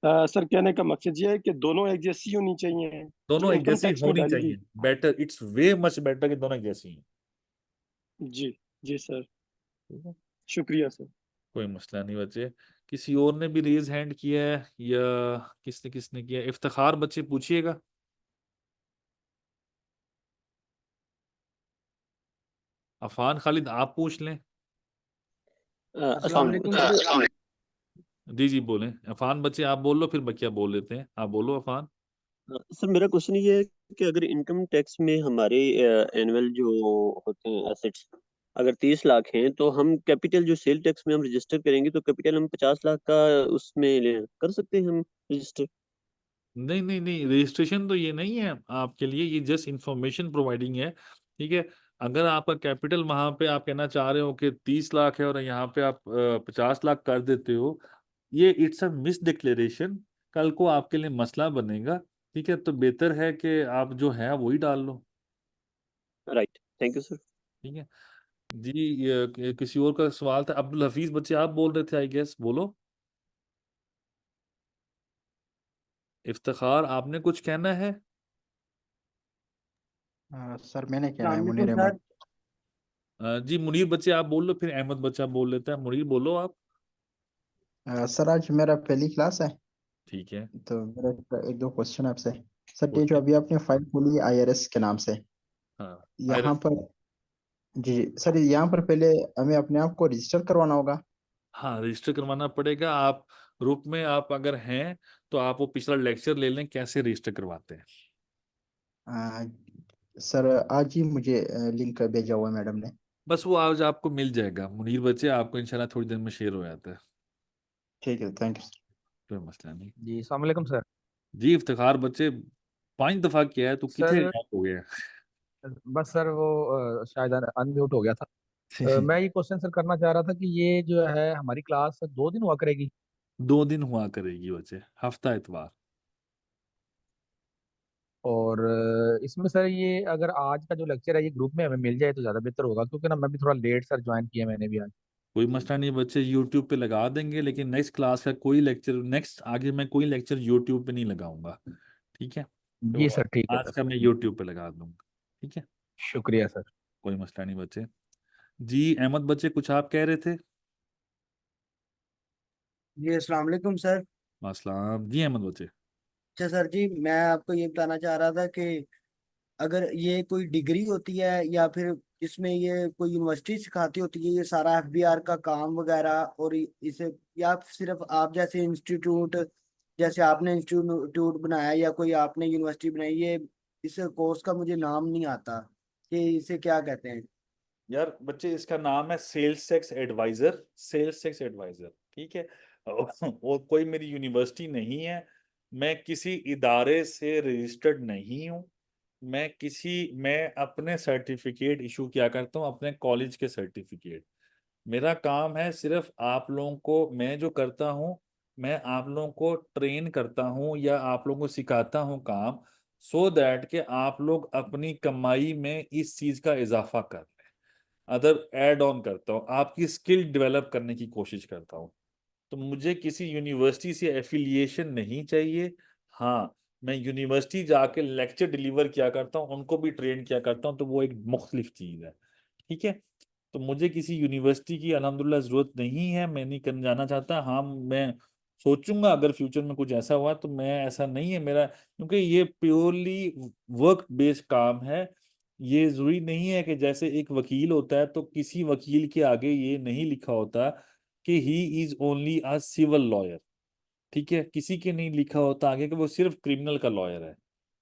सर कहने का मकसद ये है कि दोनों एक जैसी होनी चाहिए जो दोनों एक इनकम जैसी टैक्स में होनी डालेगी। चाहिए, better, it's way much better कि दोनों एक जैसी हैं। जी। जी सर। ठीक है, शुक्रिया सर। कोई मसला नहीं बच्चे। किसी और ने भी रेज हैंड किया है या किसने किसने किया? इफ्तिखार बच्चे पूछिएगा। अफान खालिद आप पूछ लें। अस्सलाम अस्सलाम वालेकुम वालेकुम। सर। जी जी बोलें अफान बच्चे, आप बोल लो फिर बकिया बोल लेते हैं। आप बोलो अफान। सर मेरा क्वेश्चन ये है कि अगर इनकम टैक्स में हमारे एनुअल जो होते हैं एसेट्स अगर 30 लाख हैं, तो हम कैपिटल जो सेल टैक्स में हम रजिस्टर करेंगे तो कैपिटल हम 50 लाख का उसमें कर सकते हैं हम रजिस्टर? नहीं नहीं नहीं, रजिस्ट्रेशन तो ये नहीं है आपके लिए, ये जस्ट इंफॉर्मेशन प्रोवाइडिंग है। ठीक है, अगर आपका कैपिटल वहां पे आप कहना चाह रहे हो कि 30 लाख है और यहाँ पे आप 50 लाख कर देते हो, ये इट्स अ मिस डिक्लेरेशन, कल को आपके लिए मसला बनेगा। ठीक है, तो बेहतर है कि आप जो है वही डाल लो। Right, thank you sir. ठीक है जी। किसी और का सवाल था? अब्दुल हफीज बच्चे आप बोल रहे थे, आई गेस, बोलो। इफ्तिखार आपने कुछ कहना है? सर मैंने कहना है, अस्सलाम वालेकुम मुनीर सर। अहमद। जी मुनीर बच्चे आप बोल लो, फिर अहमद बच्चा बोल लेता है। मुनीर बोलो आप। सर आज मेरा पहली क्लास है, ठीक है। तो मेरा एक दो क्वेश्चन आपसे। सर ये जो पूछिए। अभी आपने फाइल खोली आईआरएस के नाम से, हाँ, यहाँ पर, जी जी, सर यहाँ पर पहले हमें अपने आप को रजिस्टर करवाना होगा? हाँ रजिस्टर करवाना पड़ेगा। आप ग्रुप में आप अगर हैं तो आप वो पिछला लेक्चर ले लें कैसे रजिस्टर करवाते हैं। अ, सर आज ही मुझे लिंक भेजा हुआ है मैडम ने। बस वो आज आपको मिल जाएगा मुनीर बच्चे, आपको इंशाल्लाह थोड़ी देर में शेयर हो जाता है। ठीक है, थैंक यू सर। कोई मसला नहीं। जी अस्सलाम वालेकुम सर। जी इफ्तिखार बच्चे 5 दफा किया है तो कितने सर गायब हो गया बस सर वो शायद अनम्यूट हो गया था। है? मैं ये क्वेश्चन सर करना चाह रहा था कि ये जो है हमारी क्लास 2 दिन हुआ करेगी। 2 दिन हुआ करेगी बच्चे, हफ्ता इतवार। और इसमें सर ये अगर आज का जो लेक्चर है ये ग्रुप में हमें मिल जाए तो ज़्यादा बेहतर होगा, क्योंकि ना मैं भी थोड़ा लेट सर ज्वाइन किया मैंने भी आज। कोई मसला नहीं बच्चे, यूट्यूब पे लगा देंगे, लेकिन नेक्स्ट क्लास का कोई लेक्चर, नेक्स्ट आगे मैं कोई लेक्चर यूट्यूब पे नहीं लगाऊंगा। ठीक है, तो जी सर ठीक है आज का सर। मैं यूट्यूब पे लगा दूंगा। ठीक है, शुक्रिया सर। कोई मसला नहीं बच्चे। जी अहमद बच्चे कुछ आप कह रहे थे? जी अस्सलाम वालेकुम सर। अस्सलाम जी अहमद बच्चे। अच्छा सर जी, मैं आपको ये बताना चाह रहा था कि अगर ये कोई डिग्री होती है या फिर इसमें ये कोई यूनिवर्सिटी सिखाती होती है ये सारा एफबीआर का काम वगैरह, और इसे, या सिर्फ आप जैसे इंस्टीट्यूट, जैसे आपने इंस्टीट्यूट बनाया या कोई आपने यूनिवर्सिटी बनाई, ये इस कोर्स का मुझे नाम नहीं आता कि इसे क्या कहते हैं। यार बच्चे इसका नाम है sales tax adviser, sales tax adviser. ठीक है, और कोई मेरी यूनिवर्सिटी नहीं है, मैं किसी इदारे से रजिस्टर्ड नहीं हूँ। मैं अपने सर्टिफिकेट इशू किया करता हूँ, अपने कॉलेज के सर्टिफिकेट। मेरा काम है सिर्फ आप लोगों को, मैं जो करता हूँ, मैं आप लोगों को ट्रेन करता हूँ या आप लोगों को सिखाता हूँ काम, सो दैट कि आप लोग अपनी कमाई में इस चीज का इजाफा कर लें। अदर ऐड ऑन करता हूँ, आपकी स्किल डेवलप करने की कोशिश करता हूँ। तो मुझे किसी यूनिवर्सिटी से एफिलिएशन नहीं चाहिए। हाँ, मैं यूनिवर्सिटी जाके लेक्चर डिलीवर किया करता हूँ, उनको भी ट्रेन किया करता हूँ, तो वो एक मुख्तलिफ चीज़ है। ठीक है, तो मुझे किसी यूनिवर्सिटी की अल्हम्दुलिल्लाह ज़रूरत नहीं है, मैं नहीं करने जाना चाहता। हाँ, मैं सोचूंगा अगर फ्यूचर में कुछ ऐसा हुआ तो, मैं ऐसा नहीं है मेरा, क्योंकि ये प्योरली वर्क बेस्ड काम है। ये जरूरी नहीं है कि जैसे एक वकील होता है तो किसी वकील के आगे ये नहीं लिखा होता कि he is only a civil lawyer. ठीक है, किसी के नहीं लिखा होता आगे कि वो सिर्फ क्रिमिनल का लॉयर है।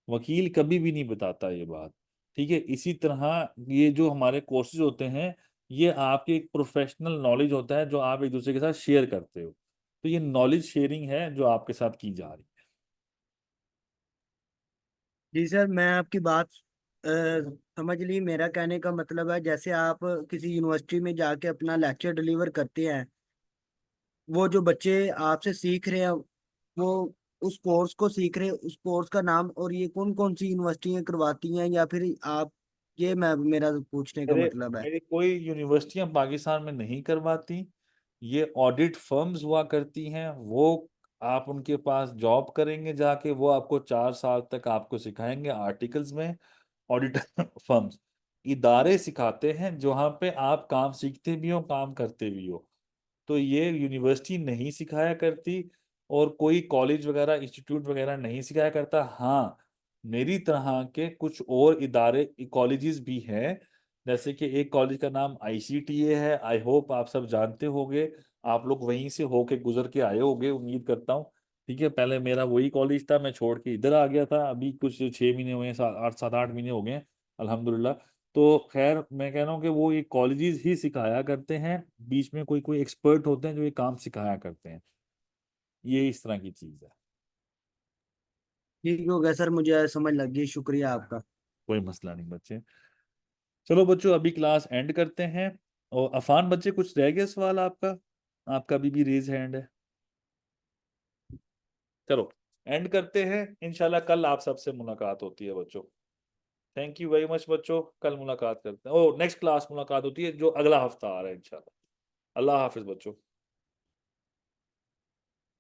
वकील कभी भी नहीं बताता ये बात। ठीक है, इसी तरह ये जो हमारे कोर्सेज होते हैं, ये आपके एक प्रोफेशनल नॉलेज होता है जो आप एक दूसरे के साथ शेयर करते हो। तो ये नॉलेज शेयरिंग है जो आपके साथ की जा रही है। जी सर, मैं आपकी बात अ, समझ ली। मेरा कहने का मतलब है जैसे आप किसी यूनिवर्सिटी में जाके अपना लेक्चर डिलीवर करते हैं वो जो बच्चे आपसे सीख रहे हैं वो उस कोर्स को सीख रहे हैं, उस कोर्स का नाम और ये कौन कौन सी यूनिवर्सिटियां करवाती हैं, या फिर आप, ये मैं मेरा पूछने का मेरे मतलब है। मेरी कोई यूनिवर्सिटियां पाकिस्तान में नहीं करवाती, ये ऑडिट फर्म्स हुआ करती हैं। वो आप उनके पास जॉब करेंगे जाके, वो आपको 4 साल तक आपको सिखाएंगे आर्टिकल्स में। ऑडिट फर्म्स इदारे सिखाते हैं जहाँ पे आप काम सीखते भी हो, काम करते भी हो। तो ये यूनिवर्सिटी नहीं सिखाया करती, और कोई कॉलेज वगैरह इंस्टीट्यूट वगैरह नहीं सिखाया करता। हाँ, मेरी तरह के कुछ और इदारे कॉलेजेस भी हैं, जैसे कि एक कॉलेज का नाम ICTA है, आई होप आप सब जानते होंगे। आप लोग वहीं से होके गुजर के आए होंगे, उम्मीद करता हूँ। ठीक है, पहले मेरा वही कॉलेज था, मैं छोड़ के इधर आ गया था, अभी कुछ 6 महीने हुए हैं, 7 8 महीने हो गए हैं, अल्हम्दुलिल्लाह। तो खैर मैं कह रहा हूँ कि वो ये कॉलेजेस ही सिखाया करते हैं, बीच में कोई कोई एक्सपर्ट होते हैं जो ये काम सिखाया करते हैं। ये इस तरह की चीज़ है। ठीक हो गया सर, मुझे समझ लग गई, शुक्रिया आपका। कोई मसला नहीं बच्चे। चलो अभी क्लास एंड करते हैं। और अफान बच्चे, कुछ रह गया सवाल आपका? आपका भी रेज हैंड है। चलो एंड करते हैं, इंशाल्लाह कल आप सबसे मुलाकात होती है बच्चों। थैंक यू वेरी मच बच्चों, कल मुलाकात करते हैं। ओ नेक्स्ट क्लास मुलाकात होती है जो अगला हफ्ता आ रहा है इंशाल्लाह। अल्लाह हाफिज बच्चों।